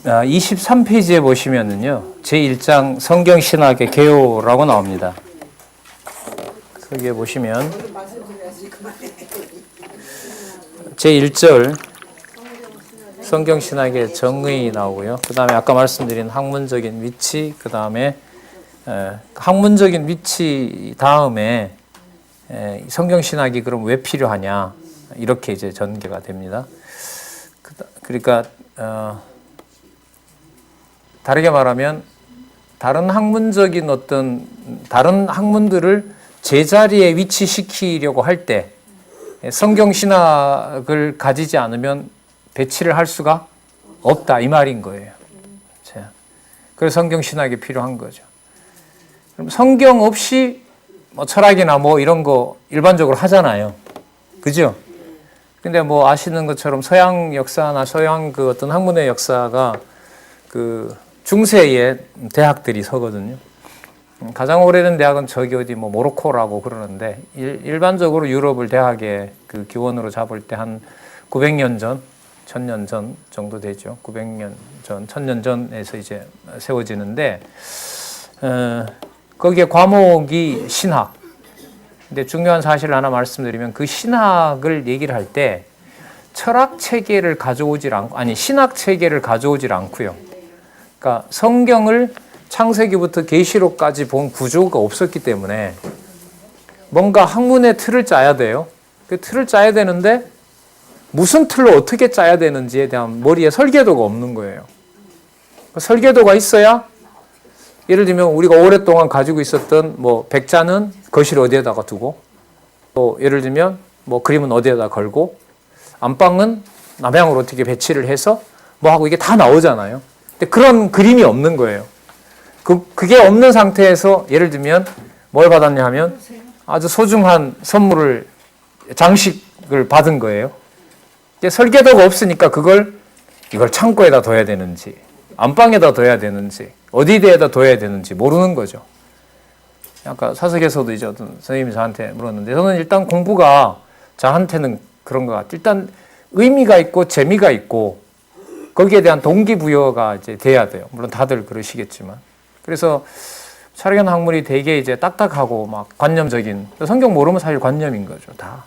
23페이지에 보시면은요, 제1장 성경신학의 개요라고 나옵니다. 거기에 보시면 제1절 성경신학의 정의 나오고요. 그 다음에 아까 말씀드린 학문적인 위치, 그 다음에 학문적인 위치 다음에 성경신학이 그럼 왜 필요하냐, 이렇게 이제 전개가 됩니다. 그러니까 다르게 말하면 다른 학문적인 다른 학문들을 제자리에 위치시키려고 할 때 성경신학을 가지지 않으면 배치를 할 수가 없다, 이 말인 거예요. 그래서 성경신학이 필요한 거죠. 그럼 성경 없이 뭐 철학이나 뭐 이런 거 일반적으로 하잖아요. 그죠? 근데 뭐 아시는 것처럼 서양 역사나 서양 그 어떤 학문의 역사가 그 중세의 대학들이 서거든요. 가장 오래된 대학은 저기 어디 뭐 모로코라고 그러는데 일반적으로 유럽을 대학의 그 기원으로 잡을 때 한 900년 전, 1000년 전 정도 되죠. 900년 전, 1000년 전에서 이제 세워지는데 거기에 과목이 신학. 근데 중요한 사실을 하나 말씀드리면 그 신학을 얘기를 할 때 철학 체계를 가져오질 않고, 아니 신학 체계를 가져오질 않고요. 그러니까 성경을 창세기부터 계시록까지 본 구조가 없었기 때문에 뭔가 학문의 틀을 짜야 돼요. 그 틀을 짜야 되는데 무슨 틀로 어떻게 짜야 되는지에 대한 머리에 설계도가 없는 거예요. 설계도가 있어야, 예를 들면 우리가 오랫동안 가지고 있었던 뭐 백자는 거실 어디에다가 두고, 또 예를 들면 뭐 그림은 어디에다 걸고, 안방은 남향으로 어떻게 배치를 해서 뭐 하고, 이게 다 나오잖아요. 근데 그런 그림이 없는 거예요. 그게 없는 상태에서 예를 들면 뭘 받았냐 하면 아주 소중한 선물을, 장식을 받은 거예요. 근데 설계도가 없으니까 이걸 창고에다 둬야 되는지, 안방에다 둬야 되는지, 어디에다 둬야 되는지 모르는 거죠. 아까 사석에서도 이제 어떤 선생님이 저한테 물었는데, 저는 일단 공부가 저한테는 그런 것 같아요. 일단 의미가 있고 재미가 있고 거기에 대한 동기부여가 이제 돼야 돼요. 물론 다들 그러시겠지만. 그래서 철학이나 학문이 되게 이제 딱딱하고 막 관념적인, 성경 모르면 사실 관념인 거죠. 다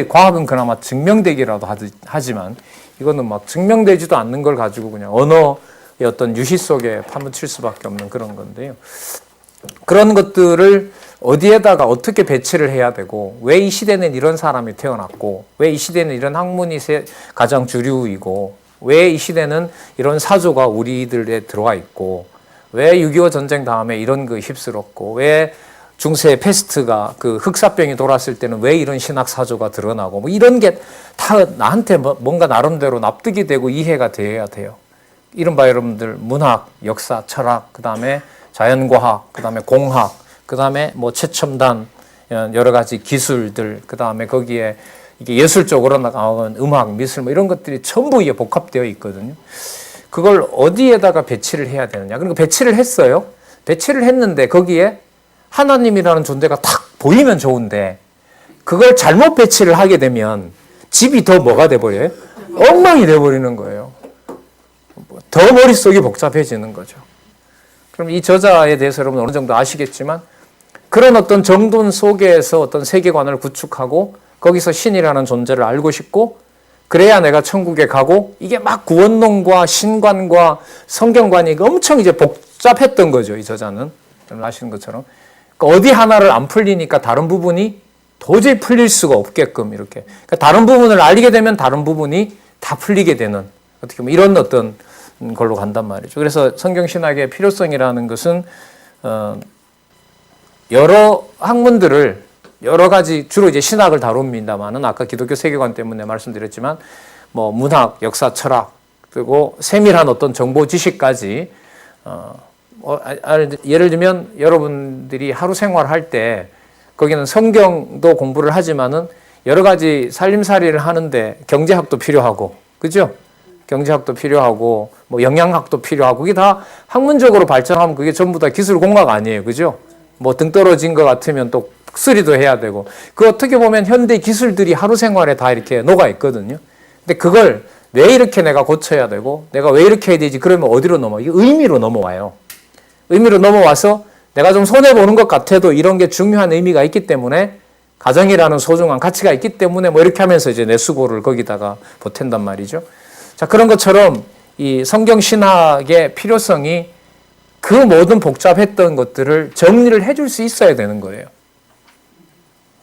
과학은 그나마 증명되기라도 하지만 이거는 막 증명되지도 않는 걸 가지고 그냥 언어의 어떤 유희 속에 파묻힐 수밖에 없는 그런 건데요. 그런 것들을 어디에다가 어떻게 배치를 해야 되고, 왜 이 시대는 이런 사람이 태어났고, 왜 이 시대는 이런 학문이 가장 주류이고, 왜 이 시대는 이런 사조가 우리들에 들어와 있고, 왜 6.25 전쟁 다음에 이런 거 휩쓸었고, 왜 중세 패스트가 그 흑사병이 돌았을 때는 왜 이런 신학 사조가 드러나고, 뭐 이런 게 다 나한테 뭔가 나름대로 납득이 되고 이해가 돼야 돼요. 이른바 여러분들 문학, 역사, 철학, 그 다음에 자연과학, 그 다음에 공학, 그 다음에 뭐 최첨단 여러 가지 기술들, 그 다음에 거기에 이게 예술적으로 나가는 음악, 미술 뭐 이런 것들이 전부 이게 복합되어 있거든요. 그걸 어디에다가 배치를 해야 되느냐. 그러니까 배치를 했어요. 배치를 했는데 거기에 하나님이라는 존재가 탁 보이면 좋은데, 그걸 잘못 배치를 하게 되면 집이 더 뭐가 돼버려요? 엉망이 돼버리는 거예요. 더 머릿속이 복잡해지는 거죠. 그럼 이 저자에 대해서 여러분 어느 정도 아시겠지만, 그런 어떤 정돈 속에서 어떤 세계관을 구축하고 거기서 신이라는 존재를 알고 싶고, 그래야 내가 천국에 가고, 이게 막 구원론과 신관과 성경관이 엄청 이제 복잡했던 거죠, 이 저자는. 여러분 아시는 것처럼. 그러니까 어디 하나를 안 풀리니까 다른 부분이 도저히 풀릴 수가 없게끔 이렇게. 그러니까 다른 부분을 알게 되면 다른 부분이 다 풀리게 되는, 어떻게 보면 이런 어떤 걸로 간단 말이죠. 그래서 성경신학의 필요성이라는 것은 여러 학문들을 여러 가지, 주로 이제 신학을 다룹니다만은 아까 기독교 세계관 때문에 말씀드렸지만 뭐 문학, 역사, 철학, 그리고 세밀한 어떤 정보 지식까지 예를 들면 여러분들이 하루 생활할 때 거기는 성경도 공부를 하지만은 여러 가지 살림살이를 하는데 경제학도 필요하고, 그죠? 경제학도 필요하고 뭐 영양학도 필요하고, 그게 다 학문적으로 발전하면 그게 전부 다 기술 공학 아니에요, 그죠? 뭐 등 떨어진 것 같으면 또 수리도 해야 되고, 그 어떻게 보면 현대 기술들이 하루 생활에 다 이렇게 녹아 있거든요. 근데 그걸 왜 이렇게 내가 고쳐야 되고 내가 왜 이렇게 해야 되지? 그러면 어디로 넘어와? 이게 의미로 넘어와요. 의미로 넘어와서 내가 좀 손해보는 것 같아도 이런 게 중요한 의미가 있기 때문에 가정이라는 소중한 가치가 있기 때문에 뭐 이렇게 하면서 이제 내 수고를 거기다가 보탠단 말이죠. 자, 그런 것처럼 이 성경 신학의 필요성이 그 모든 복잡했던 것들을 정리를 해줄 수 있어야 되는 거예요.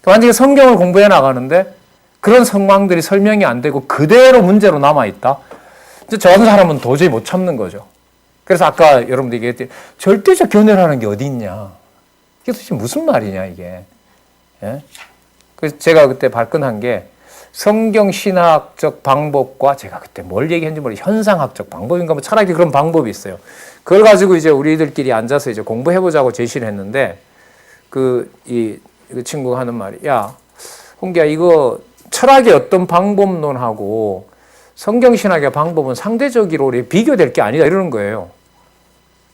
완전히 성경을 공부해 나가는데 그런 상황들이 설명이 안 되고 그대로 문제로 남아있다. 저 같은 사람은 도저히 못 참는 거죠. 그래서 아까 여러분들 얘기했듯이 절대적 견해라는 게 어디 있냐. 이게 도대체 무슨 말이냐 이게. 예? 그래서 제가 그때 발끈한 게 성경 신학적 방법과 제가 그때 뭘 얘기했는지 모르겠어요. 현상학적 방법인가 뭐 차라리 그런 방법이 있어요. 그걸 가지고 이제 우리들끼리 앉아서 이제 공부해보자고 제시를 했는데 그 친구가 하는 말이 야 홍기야 이거 철학의 어떤 방법론하고 성경신학의 방법은 상대적으로 비교될 게 아니다 이러는 거예요.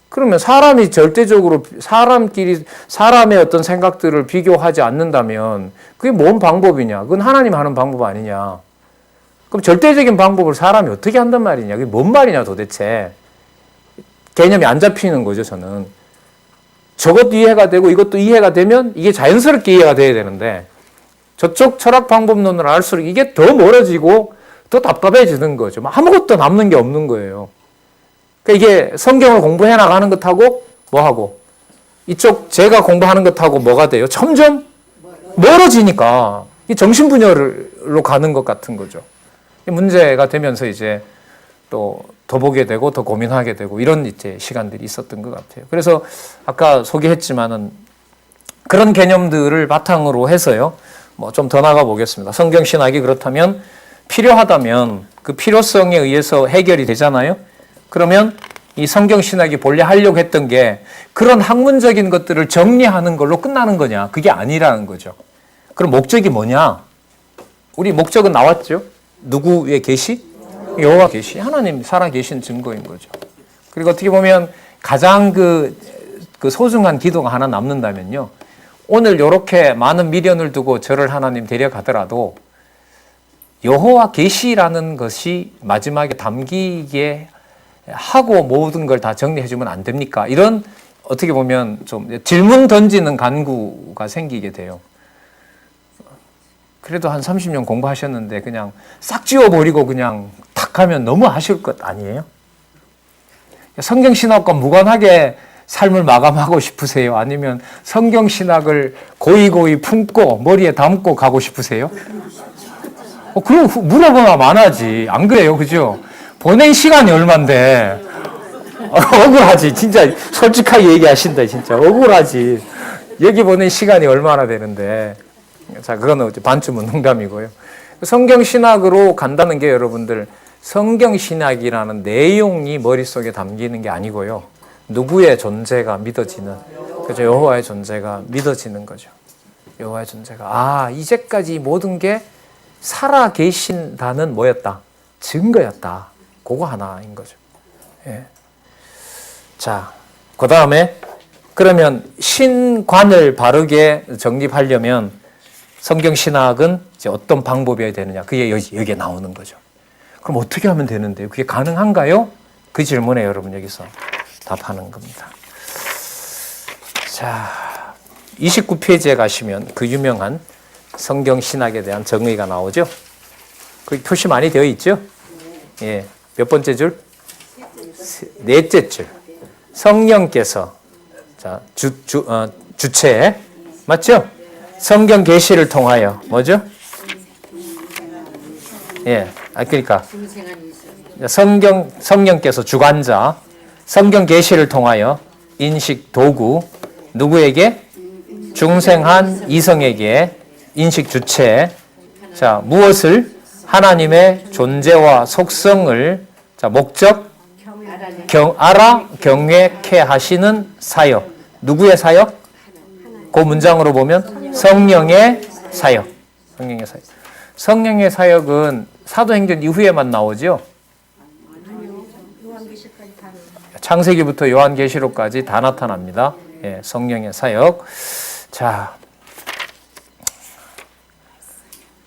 그러면 사람이 절대적으로 사람끼리 사람의 어떤 생각들을 비교하지 않는다면 그게 뭔 방법이냐? 그건 하나님 하는 방법 아니냐? 그럼 절대적인 방법을 사람이 어떻게 한단 말이냐? 그게 뭔 말이냐 도대체? 개념이 안 잡히는 거죠 저는. 저것도 이해가 되고 이것도 이해가 되면 이게 자연스럽게 이해가 돼야 되는데 저쪽 철학 방법론을 알수록 이게 더 멀어지고 더 답답해지는 거죠. 아무것도 남는 게 없는 거예요. 그러니까 이게 성경을 공부해 나가는 것하고 뭐하고 이쪽 제가 공부하는 것하고 뭐가 돼요? 점점 멀어지니까 이 정신분열로 가는 것 같은 거죠. 문제가 되면서 이제 또 더 보게 되고 더 고민하게 되고 이런 이제 시간들이 있었던 것 같아요. 그래서 아까 소개했지만은 그런 개념들을 바탕으로 해서요. 뭐 좀 더 나가 보겠습니다. 성경 신학이 그렇다면 필요하다면 그 필요성에 의해서 해결이 되잖아요. 그러면 이 성경 신학이 본래 하려고 했던 게 그런 학문적인 것들을 정리하는 걸로 끝나는 거냐? 그게 아니라는 거죠. 그럼 목적이 뭐냐? 우리 목적은 나왔죠. 누구의 계시? 여호와 계시. 하나님 살아 계신 증거인 거죠. 그리고 어떻게 보면 가장 그 소중한 기도가 하나 남는다면요. 오늘 이렇게 많은 미련을 두고 저를 하나님 데려가더라도 여호와 계시라는 것이 마지막에 담기게 하고 모든 걸 다 정리해 주면 안 됩니까? 이런 어떻게 보면 좀 질문 던지는 간구가 생기게 돼요. 그래도 한 30년 공부하셨는데 그냥 싹 지워버리고 그냥 탁 하면 너무 아쉬울 것 아니에요? 성경신학과 무관하게 삶을 마감하고 싶으세요? 아니면 성경신학을 고이고이 품고 머리에 담고 가고 싶으세요? 그럼 물어보나 만하지. 안 그래요? 그죠? 보낸 시간이 얼만데. 억울하지. 진짜 솔직하게 얘기하신다. 진짜 억울하지. 여기 보낸 시간이 얼마나 되는데. 자, 그거는 반쯤은 농담이고요. 성경신학으로 간다는 게 여러분들 성경신학이라는 내용이 머릿속에 담기는 게 아니고요. 누구의 존재가 믿어지는, 그죠? 여호와의 존재가 믿어지는 거죠. 여호와의 존재가 이제까지 모든 게 살아 계신다는 뭐였다? 증거였다. 그거 하나인 거죠. 예. 자, 그 다음에 그러면 신관을 바르게 정립하려면 성경신학은 이제 어떤 방법이어야 되느냐? 그게 여기에 나오는 거죠. 그럼 어떻게 하면 되는데요? 그게 가능한가요? 그 질문에 여러분 여기서 답하는 겁니다. 자, 29페이지에 가시면 그 유명한 성경신학에 대한 정의가 나오죠. 거기 표시 많이 되어 있죠? 예. 몇 번째 줄? 넷째 줄. 성령께서 자, 주체 맞죠? 성경 계시를 통하여 뭐죠? 예. 그러니까 성령께서 주관자 성경 계시를 통하여 인식 도구 누구에게? 중생한 이성에게 인식 주체. 자, 무엇을? 하나님의 존재와 속성을 자, 목적 알아 경외케 하시는 사역. 누구의 사역? 그 문장으로 보면 성령의 사역. 성령의 사역. 성령의 사역은 사도행전 이후에만 나오죠. 창세기부터 요한계시록까지 다 나타납니다. 예, 성령의 사역. 자,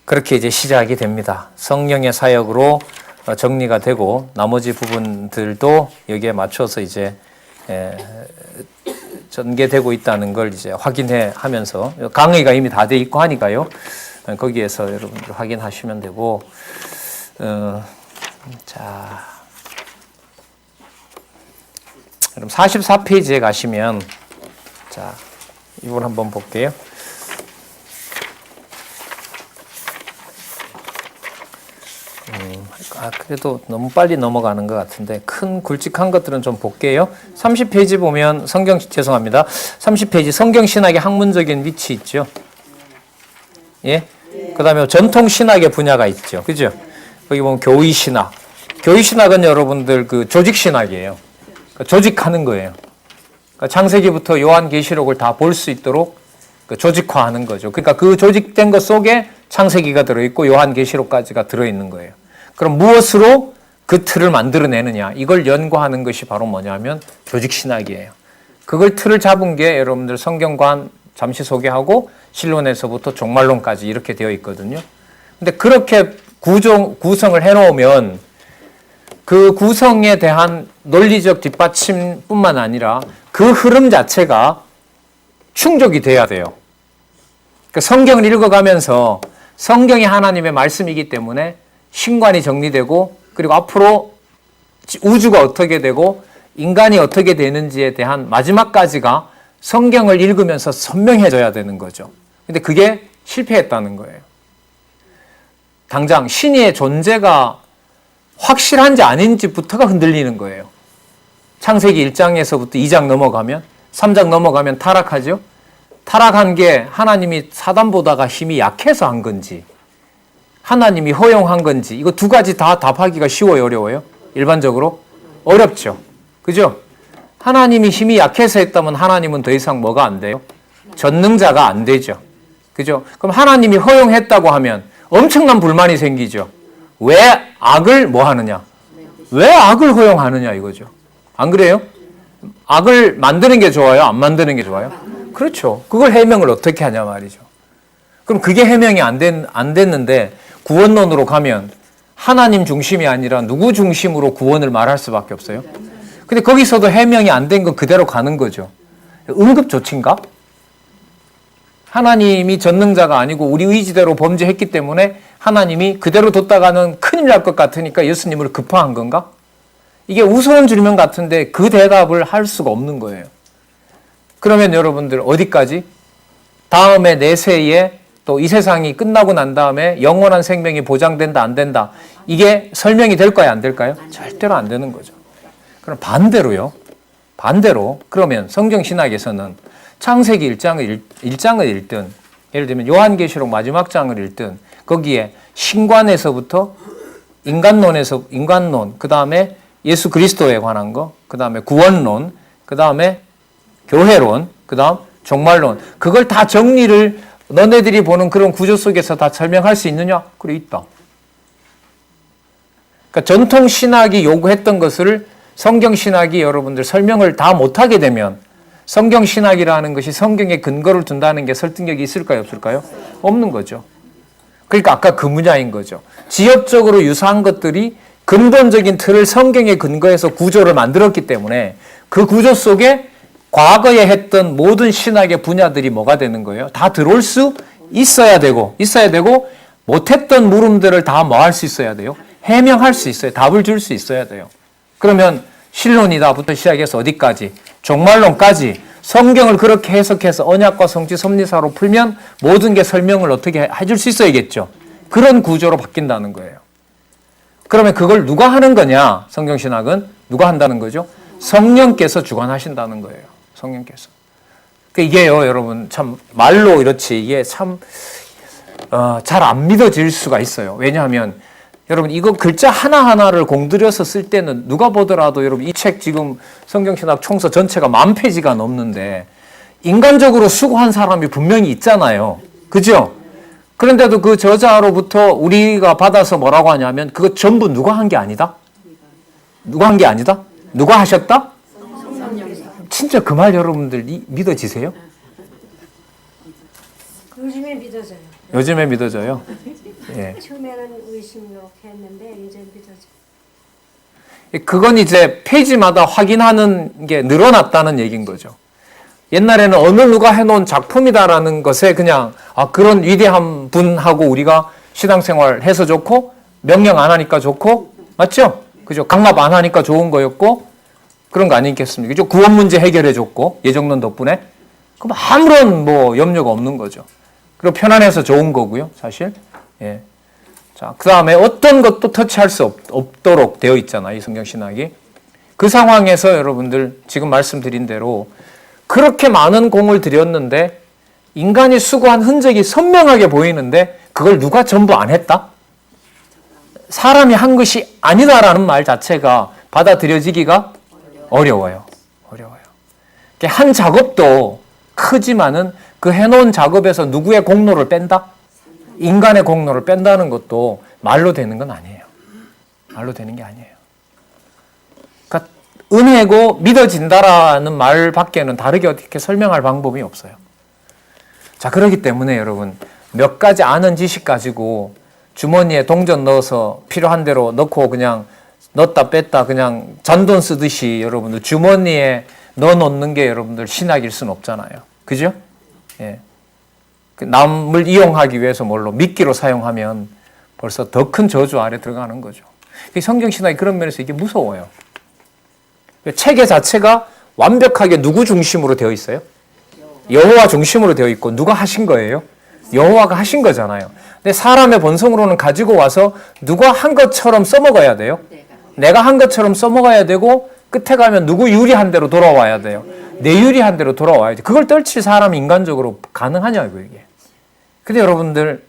그렇게 이제 시작이 됩니다. 성령의 사역으로 정리가 되고 나머지 부분들도 여기에 맞춰서 이제 전개되고 있다는 걸 이제 확인해 하면서 강의가 이미 다 돼 있고 하니까요. 거기에서 여러분들 확인하시면 되고 자 그럼 44페이지에 가시면 자 이걸 한번 볼게요. 그래도 너무 빨리 넘어가는 것 같은데 큰 굵직한 것들은 좀 볼게요. 30페이지 보면 죄송합니다. 30페이지 성경신학의 학문적인 위치 있죠. 예? 그 다음에 전통신학의 분야가 있죠. 그죠? 거기 보면 교의신학. 교의신학은 여러분들 그 조직신학이에요. 그러니까 조직하는 거예요. 그러니까 창세기부터 요한계시록을 다 볼 수 있도록 조직화하는 거죠. 그러니까 그 조직된 것 속에 창세기가 들어있고 요한계시록까지가 들어있는 거예요. 그럼 무엇으로 그 틀을 만들어내느냐 이걸 연구하는 것이 바로 뭐냐면 조직신학이에요. 그걸 틀을 잡은 게 여러분들 성경관 잠시 소개하고 신론에서부터 종말론까지 이렇게 되어 있거든요. 근데 그렇게 구성을 해놓으면 그 구성에 대한 논리적 뒷받침뿐만 아니라 그 흐름 자체가 충족이 돼야 돼요. 그러니까 성경을 읽어가면서 성경이 하나님의 말씀이기 때문에 신관이 정리되고 그리고 앞으로 우주가 어떻게 되고 인간이 어떻게 되는지에 대한 마지막까지가 성경을 읽으면서 선명해져야 되는 거죠. 근데 그게 실패했다는 거예요. 당장 신의 존재가 확실한지 아닌지부터가 흔들리는 거예요. 창세기 1장에서부터 2장 넘어가면 3장 넘어가면 타락하죠. 타락한 게 하나님이 사단보다가 힘이 약해서 한 건지 하나님이 허용한 건지 이거 두 가지 다 답하기가 쉬워요, 어려워요? 일반적으로 어렵죠. 그죠? 하나님이 힘이 약해서 했다면 하나님은 더 이상 뭐가 안 돼요? 전능자가 안 되죠. 그죠? 그럼 하나님이 허용했다고 하면 엄청난 불만이 생기죠. 왜 악을 뭐 하느냐? 왜 악을 허용하느냐 이거죠. 안 그래요? 악을 만드는 게 좋아요? 안 만드는 게 좋아요? 그렇죠. 그걸 해명을 어떻게 하냐 말이죠. 그럼 그게 해명이 안 됐는데 구원론으로 가면 하나님 중심이 아니라 누구 중심으로 구원을 말할 수밖에 없어요. 근데 거기서도 해명이 안 된 건 그대로 가는 거죠. 응급조치인가? 하나님이 전능자가 아니고 우리 의지대로 범죄했기 때문에 하나님이 그대로 뒀다가는 큰일 날 것 같으니까 예수님을 급파한 건가? 이게 우스운 질문 같은데 그 대답을 할 수가 없는 거예요. 그러면 여러분들 어디까지? 다음에 내세에 또 이 세상이 끝나고 난 다음에 영원한 생명이 보장된다 안 된다. 이게 설명이 될까요 안 될까요? 절대로 안 되는 거죠. 그럼 반대로 그러면 성경신학에서는 창세기 1장을 읽든 예를 들면 요한계시록 마지막 장을 읽든 거기에 신관에서부터 인간론, 그 다음에 예수 그리스도에 관한 거, 그 다음에 구원론, 그 다음에 교회론, 그 다음 종말론 그걸 다 정리를 너네들이 보는 그런 구조 속에서 다 설명할 수 있느냐? 그래 있다. 그러니까 전통 신학이 요구했던 것을 성경 신학이 여러분들 설명을 다 못하게 되면 성경 신학이라는 것이 성경에 근거를 둔다는 게 설득력이 있을까요? 없을까요? 없는 거죠. 그러니까 아까 그 분야인 거죠. 지엽적으로 유사한 것들이 근본적인 틀을 성경에 근거해서 구조를 만들었기 때문에 그 구조 속에 과거에 했던 모든 신학의 분야들이 뭐가 되는 거예요? 다 들어올 수 있어야 되고 못했던 물음들을 다 뭐 할 수 있어야 돼요? 해명할 수 있어요. 답을 줄 수 있어야 돼요. 그러면 신론이다부터 시작해서 어디까지? 종말론까지 성경을 그렇게 해석해서 언약과 성취 섭리사로 풀면 모든 게 설명을 어떻게 해줄 수 있어야겠죠. 그런 구조로 바뀐다는 거예요. 그러면 그걸 누가 하는 거냐? 성경신학은 누가 한다는 거죠? 성령께서 주관하신다는 거예요. 성령께서. 그러니까 이게요, 여러분 참 말로 이렇지 이게 참 잘 안 믿어질 수가 있어요. 왜냐하면 여러분 이거 글자 하나하나를 공들여서 쓸 때는 누가 보더라도 여러분 이 책 지금 성경신학 총서 전체가 10,000페이지가 넘는데 인간적으로 수고한 사람이 분명히 있잖아요. 그죠? 그런데도 그 저자로부터 우리가 받아서 뭐라고 하냐면 그거 전부 누가 한 게 아니다? 누가 한 게 아니다? 누가 하셨다? 진짜 그 말 여러분들 믿어지세요? 요즘에 믿어져요. 요즘에 믿어져요? 예. 처음에는 의심으로 했는데 이제 믿어져요. 그건 이제 페이지마다 확인하는 게 늘어났다는 얘기인 거죠. 옛날에는 어느 누가 해놓은 작품이다라는 것에 그냥 그런 위대한 분하고 우리가 신앙생활 해서 좋고 명령 안 하니까 좋고 맞죠? 그죠? 강압 안 하니까 좋은 거였고 그런 거 아니겠습니까? 그죠? 구원 문제 해결해 줬고 예정론 덕분에 그럼 아무런 뭐 염려가 없는 거죠. 그리고 편안해서 좋은 거고요, 사실. 예. 자, 그 다음에 어떤 것도 터치할 수 없도록 되어 있잖아요, 이 성경 신학이. 그 상황에서 여러분들 지금 말씀드린 대로 그렇게 많은 공을 들였는데 인간이 수고한 흔적이 선명하게 보이는데 그걸 누가 전부 안 했다? 사람이 한 것이 아니다라는 말 자체가 받아들여지기가 어려워요. 한 작업도 크지만은 그 해놓은 작업에서 누구의 공로를 뺀다? 인간의 공로를 뺀다는 것도 말로 되는 건 아니에요. 말로 되는 게 아니에요. 그러니까 은혜고 믿어진다라는 말밖에는 다르게 어떻게 설명할 방법이 없어요. 자, 그렇기 때문에 여러분 몇 가지 아는 지식 가지고 주머니에 동전 넣어서 필요한 대로 넣고 그냥 넣었다 뺐다 그냥 잔돈 쓰듯이 여러분들 주머니에 넣어놓는 게 여러분들 신학일 수는 없잖아요. 그죠? 예. 남을 이용하기 위해서 뭘로 미끼로 사용하면 벌써 더 큰 저주 아래 들어가는 거죠. 성경 신학이 그런 면에서 이게 무서워요. 체계 자체가 완벽하게 누구 중심으로 되어 있어요? 여호와 중심으로 되어 있고 누가 하신 거예요? 여호와가 하신 거잖아요. 근데 사람의 본성으로는 가지고 와서 누가 한 것처럼 써먹어야 돼요. 내가 한 것처럼 써먹어야 되고 끝에 가면 누구 유리한 대로 돌아와야 돼요. 내 유리한 대로 돌아와야 돼. 그걸 떨칠 사람이 인간적으로 가능하냐고요, 이게. 근데 여러분들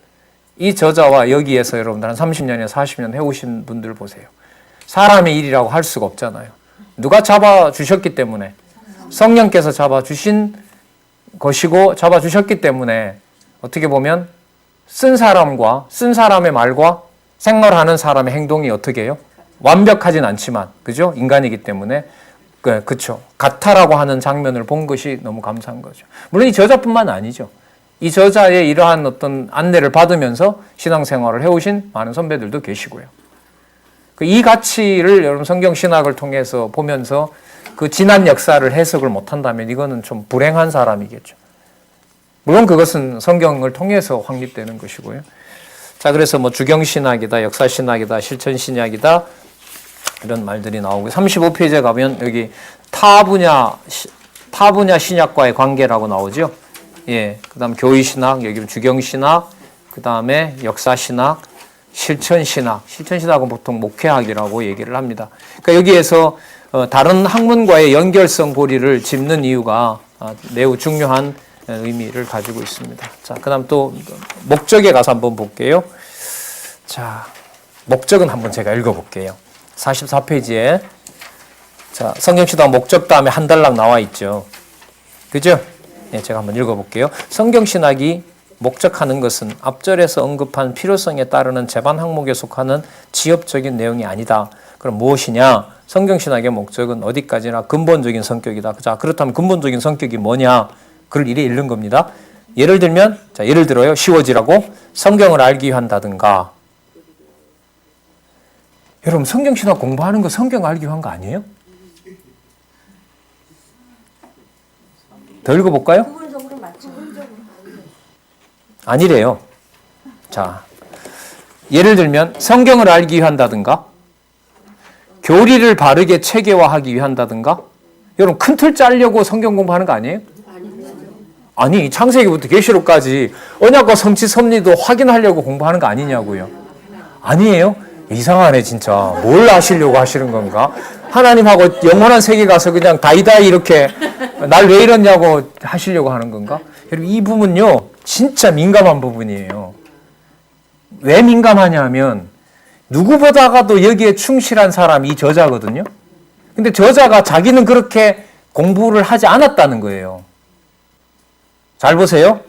이 저자와 여기에서 여러분들 한 30년이나 40년 해오신 분들 보세요. 사람의 일이라고 할 수가 없잖아요. 누가 잡아주셨기 때문에 성령께서 잡아주신 것이고 잡아주셨기 때문에 어떻게 보면 쓴 사람과 쓴 사람의 말과 생활하는 사람의 행동이 어떻게 해요? 완벽하진 않지만 그죠? 인간이기 때문에 그렇죠. 같아라고 하는 장면을 본 것이 너무 감사한 거죠. 물론 이 저자뿐만 아니죠. 이 저자의 이러한 어떤 안내를 받으면서 신앙생활을 해오신 많은 선배들도 계시고요. 이 가치를 여러분 성경 신학을 통해서 보면서 그 지난 역사를 해석을 못한다면 이거는 좀 불행한 사람이겠죠. 물론 그것은 성경을 통해서 확립되는 것이고요. 자, 그래서 뭐 주경신학이다, 역사신학이다, 실천신학이다 이런 말들이 나오고 35페이지에 가면 여기 타 분야 신학과의 관계라고 나오죠. 예, 그다음 교의신학, 여기 주경신학, 그다음에 역사신학, 실천신학. 실천신학은 보통 목회학이라고 얘기를 합니다. 그러니까 여기에서 다른 학문과의 연결성 고리를 짚는 이유가 매우 중요한 의미를 가지고 있습니다. 자, 그다음 또 목적에 가서 한번 볼게요. 자, 목적은 한번 제가 읽어볼게요. 44페이지에 자, 성경신학 목적 다음에 한 달락 나와 있죠. 그죠? 네, 제가 한번 읽어볼게요. 성경신학이 목적하는 것은 앞절에서 언급한 필요성에 따르는 제반 항목에 속하는 지엽적인 내용이 아니다. 그럼 무엇이냐? 성경신학의 목적은 어디까지나 근본적인 성격이다. 자, 그렇다면 근본적인 성격이 뭐냐? 그걸 이래 읽는 겁니다. 예를 들면, 자, 예를 들어요. 쉬워지라고 성경을 알기 위한다든가. 여러분, 성경신학 공부하는 거 성경 알기 위한 거 아니에요? 더 읽어볼까요? 아니래요. 자, 예를 들면 성경을 알기 위한다든가 교리를 바르게 체계화하기 위한다든가 여러분 큰 틀 짜려고 성경 공부하는 거 아니에요? 아니, 창세기부터 계시록까지 언약과 성취 섭리도 확인하려고 공부하는 거 아니냐고요. 아니에요? 이상하네 진짜. 뭘 아시려고 하시는 건가? 하나님하고 영원한 세계 가서 그냥 다이다이 이렇게 날 왜 이러냐고 하시려고 하는 건가? 여러분 이 부분요 진짜 민감한 부분이에요. 왜 민감하냐면 누구보다가도 여기에 충실한 사람이 이 저자거든요. 근데 저자가 자기는 그렇게 공부를 하지 않았다는 거예요. 잘 보세요.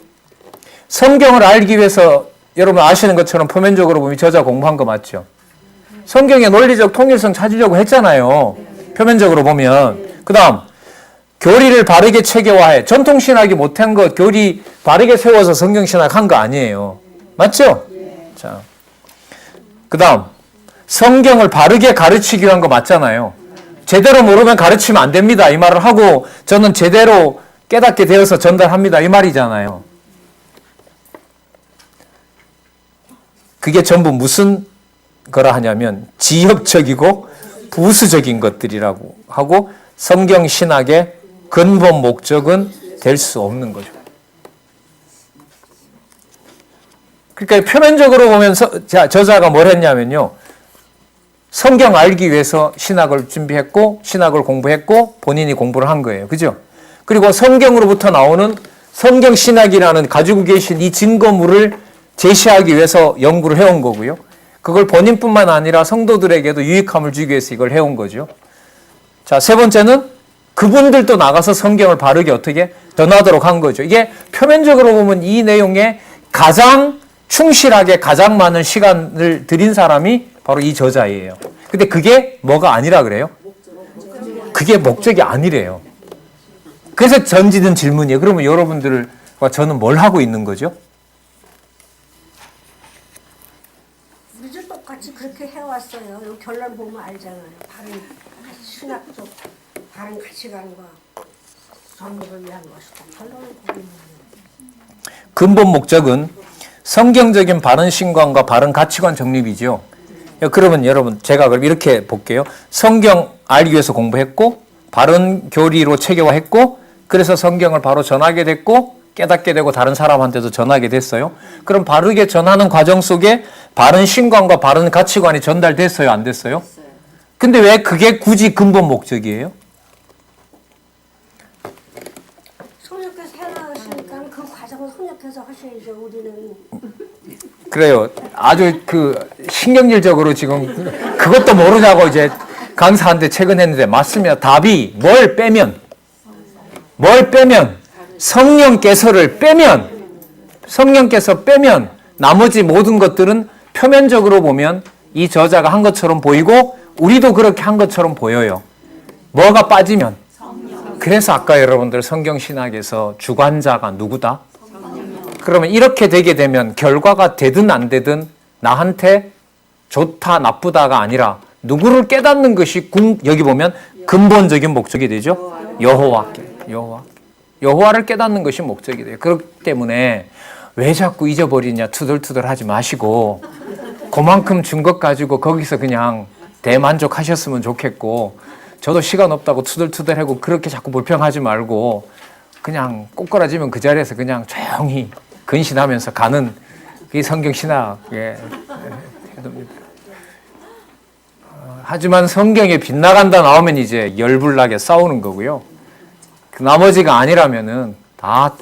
성경을 알기 위해서 여러분 아시는 것처럼 표면적으로 보면 저자 공부한 거 맞죠? 성경의 논리적 통일성 찾으려고 했잖아요. 표면적으로 보면. 그 다음 교리를 바르게 체계화해. 전통신학이 못한 것 교리 바르게 세워서 성경신학 한 거 아니에요. 맞죠? 자, 그 다음 성경을 바르게 가르치기 위한 거 맞잖아요. 제대로 모르면 가르치면 안 됩니다. 이 말을 하고 저는 제대로 깨닫게 되어서 전달합니다. 이 말이잖아요. 그게 전부 무슨 거라 하냐면 지역적이고 부수적인 것들이라고 하고 성경 신학의 근본 목적은 될 수 없는 거죠. 그러니까 표면적으로 보면 저자가 뭘 했냐면요. 성경 알기 위해서 신학을 준비했고 신학을 공부했고 본인이 공부를 한 거예요. 그죠? 그리고 성경으로부터 나오는 성경 신학이라는 가지고 계신 이 증거물을 제시하기 위해서 연구를 해온 거고요. 그걸 본인뿐만 아니라 성도들에게도 유익함을 주기 위해서 이걸 해온 거죠. 자, 세 번째는 그분들도 나가서 성경을 바르게 어떻게 전하도록 한 거죠. 이게 표면적으로 보면 이 내용에 가장 충실하게 가장 많은 시간을 들인 사람이 바로 이 저자예요. 근데 그게 뭐가 아니라 그래요? 그게 목적이 아니래요. 그래서 던지는 질문이에요. 그러면 여러분들과 저는 뭘 하고 있는 거죠? 우리도 똑같이 그렇게 해왔어요. 이 결론 보면 알잖아요. 바른 신학적 바른 가치관과 선물을 위한 것이다. 결론을 보면 근본 목적은 성경적인 바른 신관과 바른 가치관 정립이죠. 그러면 여러분 제가 그럼 이렇게 볼게요. 성경 알기 위해서 공부했고 바른 교리로 체계화했고 그래서 성경을 바로 전하게 됐고 깨닫게 되고 다른 사람한테도 전하게 됐어요. 그럼 바르게 전하는 과정 속에 바른 신관과 바른 가치관이 전달됐어요? 안 됐어요? 근데 왜 그게 굳이 근본 목적이에요? 성령께서 해나가시니까 그 과정을 성령께서 하셔야죠. 우리는 그래요. 아주 신경질적으로 지금 그것도 모르냐고 이제 강사한테 최근 했는데 맞습니다. 답이 뭘 빼면 성령께서 빼면 나머지 모든 것들은 표면적으로 보면 이 저자가 한 것처럼 보이고 우리도 그렇게 한 것처럼 보여요. 뭐가 빠지면? 그래서 아까 여러분들 성경신학에서 주관자가 누구다? 그러면 이렇게 되게 되면 결과가 되든 안 되든 나한테 좋다 나쁘다가 아니라 누구를 깨닫는 것이 여기 보면 근본적인 목적이 되죠. 여호와를 깨닫는 것이 목적이 돼요. 그렇기 때문에 왜 자꾸 잊어버리냐 투덜투덜 하지 마시고 그만큼 준 것 가지고 거기서 그냥 대만족하셨으면 좋겠고 저도 시간 없다고 투덜투덜하고 그렇게 자꾸 불평하지 말고 그냥 꼬꾸라지면 그 자리에서 그냥 조용히 근신하면서 가는 이 성경 신학의 태도입니다. 하지만 성경에 빗나간다 나오면 이제 열불나게 싸우는 거고요. 그 나머지가 아니라면은 다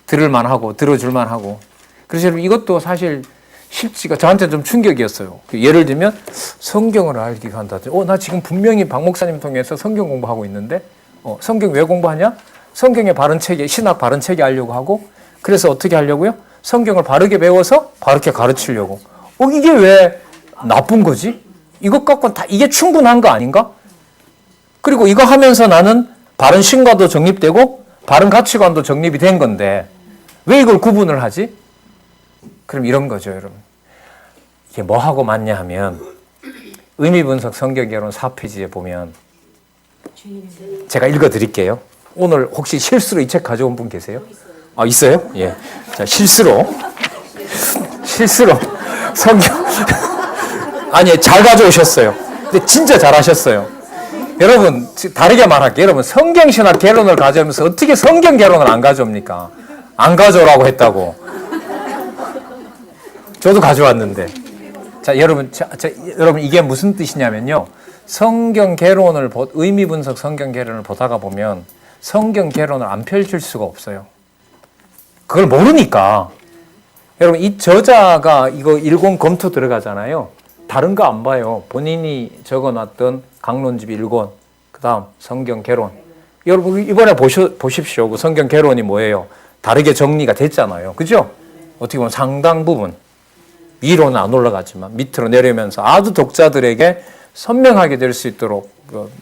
들을만 하고 들어줄만 하고. 그래서 여러분 이것도 사실 쉽지가 저한테 좀 충격이었어요. 예를 들면 성경을 알기 한다든지 나 지금 분명히 박 목사님 통해서 성경 공부하고 있는데 성경 왜 공부하냐? 성경의 바른 체계, 신학 바른 체계 알려고 하고 그래서 어떻게 하려고요? 성경을 바르게 배워서 바르게 가르치려고. 이게 왜 나쁜 거지? 이것 갖고 다 이게 충분한 거 아닌가? 그리고 이거 하면서 나는 바른 신과도 정립되고 바른 가치관도 정립이 된 건데 왜 이걸 구분을 하지? 그럼 이런 거죠, 여러분. 이게 뭐하고 맞냐 하면 의미분석 성경개론 4페이지에 보면 제가 읽어드릴게요. 오늘 혹시 실수로 이 책 가져온 분 계세요? 있어요? 예. 자, 실수로 성경 아니 잘 가져오셨어요. 근데 진짜 잘하셨어요. 여러분 다르게 말할게요. 여러분 성경신학 개론을 가져오면서 어떻게 성경 개론을 안 가져옵니까? 안 가져오라고 했다고. 저도 가져왔는데. 자, 여러분 이게 무슨 뜻이냐면요. 성경 개론을 의미 분석 성경 개론을 보다가 보면 성경 개론을 안 펼칠 수가 없어요. 그걸 모르니까. 여러분 이 저자가 이거 일권 검토 들어가잖아요. 다른 거 안 봐요. 본인이 적어놨던 강론집 1권, 그 다음 성경 개론. 여러분 이번에 보십시오. 그 성경 개론이 뭐예요? 다르게 정리가 됐잖아요. 그죠? 어떻게 보면 상당 부분 위로는 안 올라갔지만 밑으로 내려오면서 아주 독자들에게 선명하게 될 수 있도록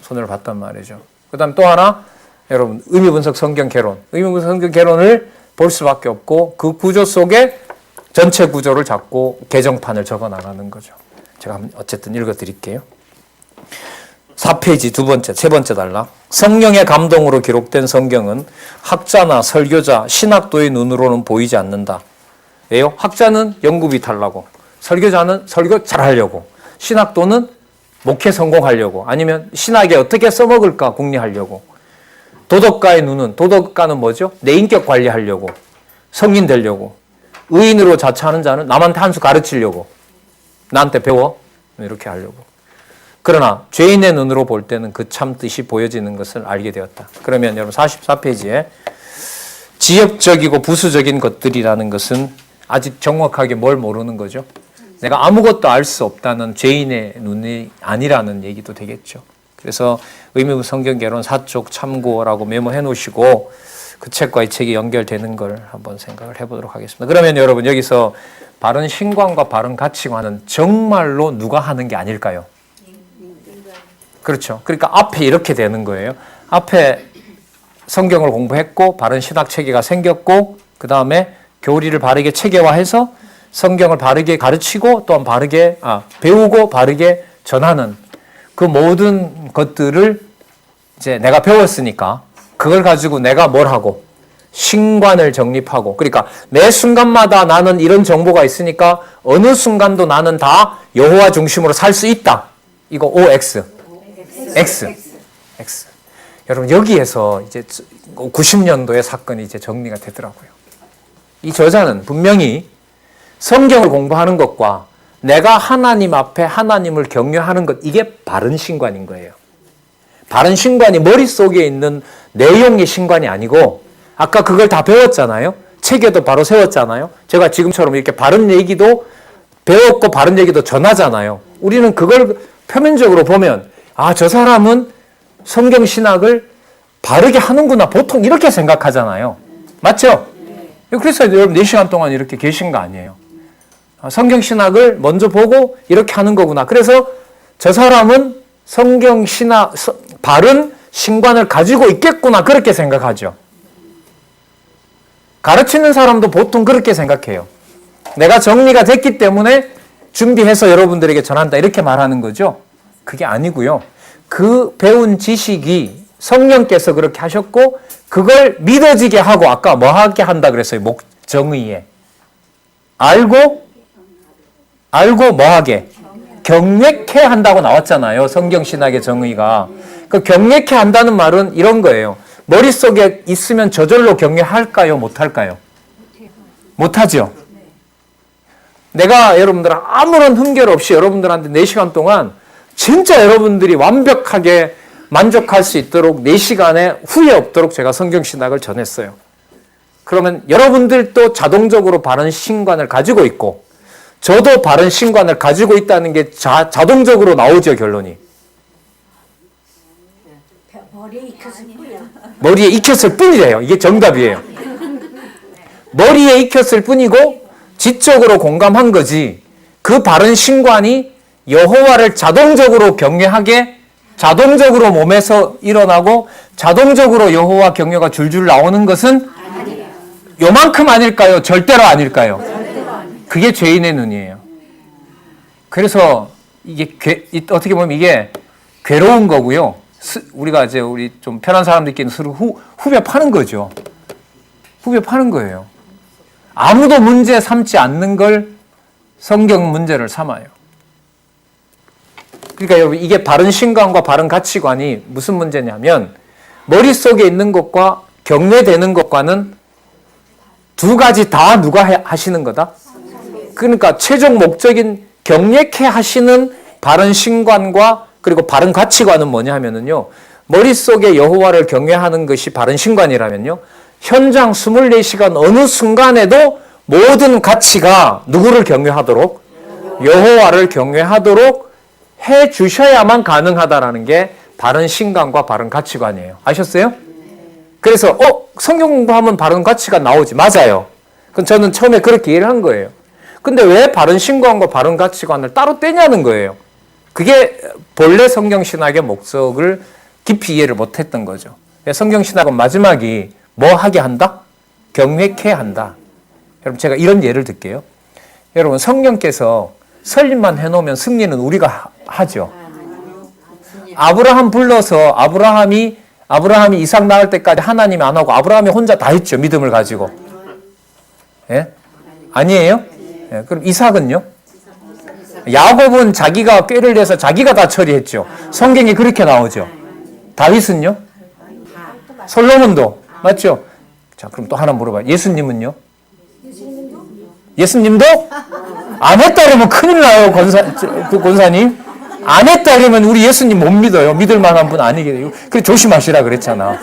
손을 봤단 말이죠. 그 다음 또 하나 여러분 의미분석 성경 개론. 의미분석 성경 개론을 볼 수밖에 없고 그 구조 속에 전체 구조를 잡고 개정판을 적어 나가는 거죠. 제가 어쨌든 읽어드릴게요. 4페이지 두 번째, 세 번째 단락. 성령의 감동으로 기록된 성경은 학자나 설교자, 신학도의 눈으로는 보이지 않는다. 왜요? 학자는 연구비 달라고, 설교자는 설교 잘하려고, 신학도는 목회 성공하려고, 아니면 신학에 어떻게 써먹을까 궁리하려고, 도덕가의 눈은, 도덕가는 뭐죠? 내 인격 관리하려고, 성인 되려고, 의인으로 자처하는 자는 남한테 한 수 가르치려고, 나한테 배워, 이렇게 하려고. 그러나 죄인의 눈으로 볼 때는 그 참 뜻이 보여지는 것을 알게 되었다. 그러면 여러분 44페이지에 지역적이고 부수적인 것들이라는 것은 아직 정확하게 뭘 모르는 거죠? 내가 아무것도 알 수 없다는 죄인의 눈이 아니라는 얘기도 되겠죠. 그래서 의미부 성경개론 4쪽 참고라고 메모해 놓으시고 그 책과 이 책이 연결되는 걸 한번 생각을 해보도록 하겠습니다. 그러면 여러분 여기서 바른 신관과 바른 가치관은 정말로 누가 하는 게 아닐까요? 그렇죠. 그러니까 앞에 이렇게 되는 거예요. 앞에 성경을 공부했고 바른 신학 체계가 생겼고 그 다음에 교리를 바르게 체계화해서 성경을 바르게 가르치고 또한 바르게 배우고 바르게 전하는 그 모든 것들을 이제 내가 배웠으니까 그걸 가지고 내가 뭘 하고 신관을 정립하고, 그러니까 매 순간마다 나는 이런 정보가 있으니까 어느 순간도 나는 다 여호와 중심으로 살 수 있다. 이거 OX. X. 여러분 여기에서 이제 90년도의 사건이 이제 정리가 되더라고요. 이 저자는 분명히 성경을 공부하는 것과 내가 하나님 앞에 하나님을 경외하는 것, 이게 바른 신관인 거예요. 바른 신관이 머릿속에 있는 내용의 신관이 아니고, 아까 그걸 다 배웠잖아요. 책에도 바로 세웠잖아요. 제가 지금처럼 이렇게 바른 얘기도 배웠고 바른 얘기도 전하잖아요. 우리는 그걸 표면적으로 보면 저 사람은 성경 신학을 바르게 하는구나, 보통 이렇게 생각하잖아요. 맞죠? 그래서 여러분 4시간 동안 이렇게 계신 거 아니에요. 성경 신학을 먼저 보고 이렇게 하는 거구나. 그래서 저 사람은 성경 신학, 바른 신관을 가지고 있겠구나, 그렇게 생각하죠. 가르치는 사람도 보통 그렇게 생각해요. 내가 정리가 됐기 때문에 준비해서 여러분들에게 전한다, 이렇게 말하는 거죠. 그게 아니고요. 그 배운 지식이 성령께서 그렇게 하셨고 그걸 믿어지게 하고, 아까 뭐 하게 한다 그랬어요? 정의에. 알고 뭐 하게? 경외케 한다고 나왔잖아요. 성경신학의 정의가. 그 경외케 한다는 말은 이런 거예요. 머릿속에 있으면 저절로 경외할까요? 못할까요? 못하죠. 내가 여러분들 아무런 흠결 없이 여러분들한테 4시간 동안 진짜 여러분들이 완벽하게 만족할 수 있도록 4시간에 후회 없도록 제가 성경신학을 전했어요. 그러면 여러분들도 자동적으로 바른 신관을 가지고 있고 저도 바른 신관을 가지고 있다는 게 자동적으로 나오죠, 결론이. 머리에 익혔을 뿐이야. 머리에 익혔을 뿐이래요. 이게 정답이에요. 머리에 익혔을 뿐이고 지적으로 공감한 거지, 그 바른 신관이 여호와를 자동적으로 경외하게, 자동적으로 몸에서 일어나고 자동적으로 여호와 경외가 줄줄 나오는 것은 요만큼 아닐까요? 절대로 아닐까요? 그게 죄인의 눈이에요. 그래서 이게 어떻게 보면 이게 괴로운 거고요. 우리가 이제 우리 좀 편한 사람들끼리 서로 후벼 파는 거죠. 후벼 파는 거예요. 아무도 문제 삼지 않는 걸 성경 문제를 삼아요. 그러니까 여러분 이게 바른 신관과 바른 가치관이 무슨 문제냐면 머릿속에 있는 것과 경외되는 것과는 두 가지 다 누가 하시는 거다? 그러니까 최종 목적인 경외케 하시는 바른 신관과 그리고 바른 가치관은 뭐냐 하면은요, 머릿속에 여호와를 경외하는 것이 바른 신관이라면요, 현장 24시간 어느 순간에도 모든 가치가 누구를 경외하도록? 여호와를 경외하도록 해 주셔야만 가능하다라는 게 바른 신관과 바른 가치관이에요. 아셨어요? 그래서 성경 공부하면 바른 가치관 나오지. 맞아요. 그럼 저는 처음에 그렇게 이해를 한 거예요. 근데 왜 바른 신관과 바른 가치관을 따로 떼냐는 거예요. 그게 본래 성경신학의 목적을 깊이 이해를 못했던 거죠. 성경신학은 마지막이 뭐 하게 한다? 경외케 한다. 여러분 제가 이런 예를 들게요. 여러분 성령께서 설립만 해놓으면 승리는 우리가 하죠. 아브라함 불러서 아브라함이 이삭 낳을 때까지 하나님이 안 하고 아브라함이 혼자 다 했죠. 믿음을 가지고. 예? 아니에요? 예, 그럼 이삭은요? 야곱은 자기가 꾀를 내서 자기가 다 처리했죠. 성경에 그렇게 나오죠. 다윗은요? 솔로몬도 맞죠? 자, 그럼 또 하나 물어봐요. 예수님은요? 예수님도 안 했다 그러면 큰일 나요, 권사님. 안 했다 그러면 우리 예수님 못 믿어요. 믿을 만한 분 아니게요. 그래 조심하시라 그랬잖아.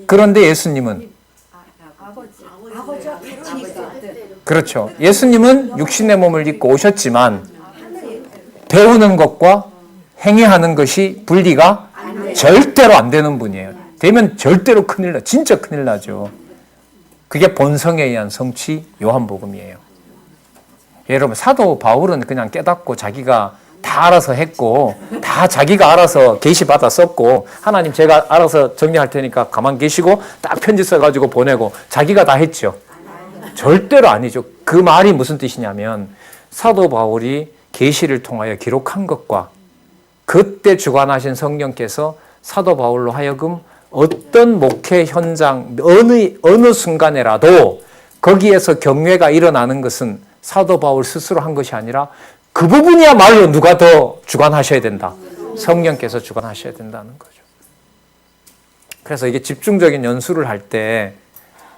그런데 예수님은 그렇죠. 예수님은 육신의 몸을 입고 오셨지만 배우는 것과 행위하는 것이 분리가 절대로 안 되는 분이에요. 되면 절대로 큰일 나. 진짜 큰일 나죠. 그게 본성에 의한 성취 요한복음이에요. 여러분 사도 바울은 그냥 깨닫고 자기가 다 알아서 했고 다 자기가 알아서 계시받아 썼고 하나님 제가 알아서 정리할 테니까 가만 계시고 딱 편지 써가지고 보내고 자기가 다 했죠. 절대로 아니죠. 그 말이 무슨 뜻이냐면 사도 바울이 계시를 통하여 기록한 것과 그때 주관하신 성령께서 사도 바울로 하여금 어떤 목회 현장 어느 순간에라도 거기에서 경외가 일어나는 것은 사도 바울 스스로 한 것이 아니라 그 부분이야말로 누가 더 주관하셔야 된다. 성령께서 주관하셔야 된다는 거죠. 그래서 이게 집중적인 연수를 할 때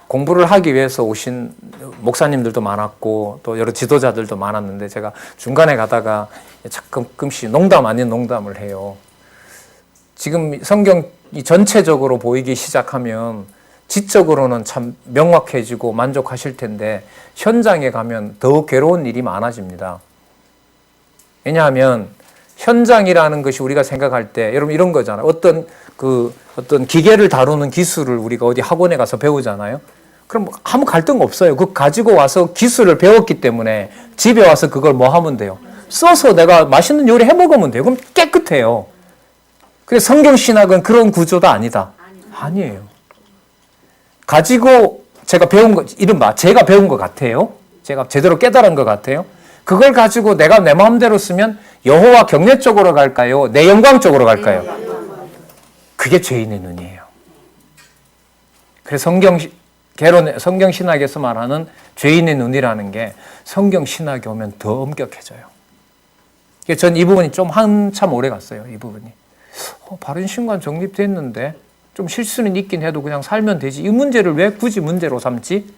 공부를 하기 위해서 오신 목사님들도 많았고 또 여러 지도자들도 많았는데 제가 중간에 가다가 가끔씩 농담 아닌 농담을 해요. 지금 성경이 전체적으로 보이기 시작하면 지적으로는 참 명확해지고 만족하실 텐데 현장에 가면 더 괴로운 일이 많아집니다. 왜냐하면 현장이라는 것이 우리가 생각할 때 여러분 이런 거잖아요. 어떤 기계를 다루는 기술을 우리가 어디 학원에 가서 배우잖아요. 그럼 아무 갈등 없어요. 그거 가지고 와서 기술을 배웠기 때문에 집에 와서 그걸 뭐 하면 돼요? 써서 내가 맛있는 요리 해 먹으면 돼요. 그럼 깨끗해요. 근데 성경신학은 그런 구조도 아니다. 아니에요. 가지고 제가 배운 거, 이른바 제가 배운 것 같아요. 제가 제대로 깨달은 것 같아요. 그걸 가지고 내가 내 마음대로 쓰면 여호와 경외 쪽으로 갈까요? 내 영광 쪽으로 갈까요? 그게 죄인의 눈이에요. 그래서 성경신학에서 말하는 죄인의 눈이라는 게 성경신학에 오면 더 엄격해져요. 전 이 부분이 좀 한참 오래 갔어요. 이 부분이. 바른 신관 정립됐는데 좀 실수는 있긴 해도 그냥 살면 되지. 이 문제를 왜 굳이 문제로 삼지?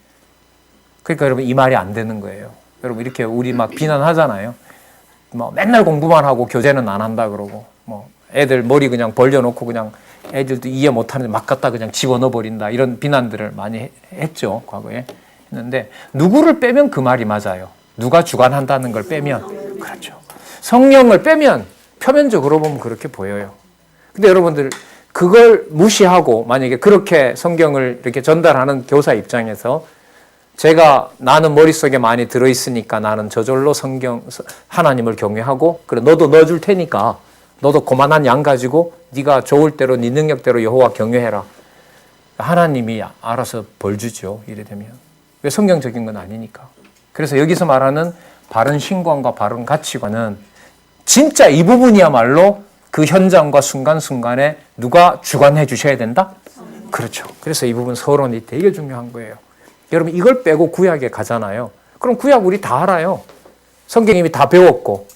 그러니까 여러분 이 말이 안 되는 거예요. 여러분 이렇게 우리 막 비난하잖아요. 뭐 맨날 공부만 하고 교재는 안 한다 그러고 뭐 애들 머리 그냥 벌려놓고 그냥 애들도 이해 못하는데 막 갖다 그냥 집어넣어 버린다 이런 비난들을 많이 했죠. 과거에 했는데 누구를 빼면 그 말이 맞아요. 누가 주관한다는 걸 빼면 그렇죠. 성령을 빼면 표면적으로 보면 그렇게 보여요. 근데 여러분들 그걸 무시하고 만약에 그렇게 성경을 이렇게 전달하는 교사 입장에서 나는 머릿속에 많이 들어있으니까 나는 저절로 하나님을 경외하고 그래 너도 넣어줄 테니까 너도 고만한 양 가지고 네가 좋을 대로 네 능력대로 여호와 경외해라. 하나님이 알아서 벌 주죠. 이래 되면. 왜 성경적인 건 아니니까. 그래서 여기서 말하는 바른 신관과 바른 가치관은 진짜 이 부분이야말로 그 현장과 순간순간에 누가 주관해 주셔야 된다? 그렇죠. 그래서 이 부분 서론이 되게 중요한 거예요. 여러분 이걸 빼고 구약에 가잖아요. 그럼 구약 우리 다 알아요. 성경 이미 다 배웠고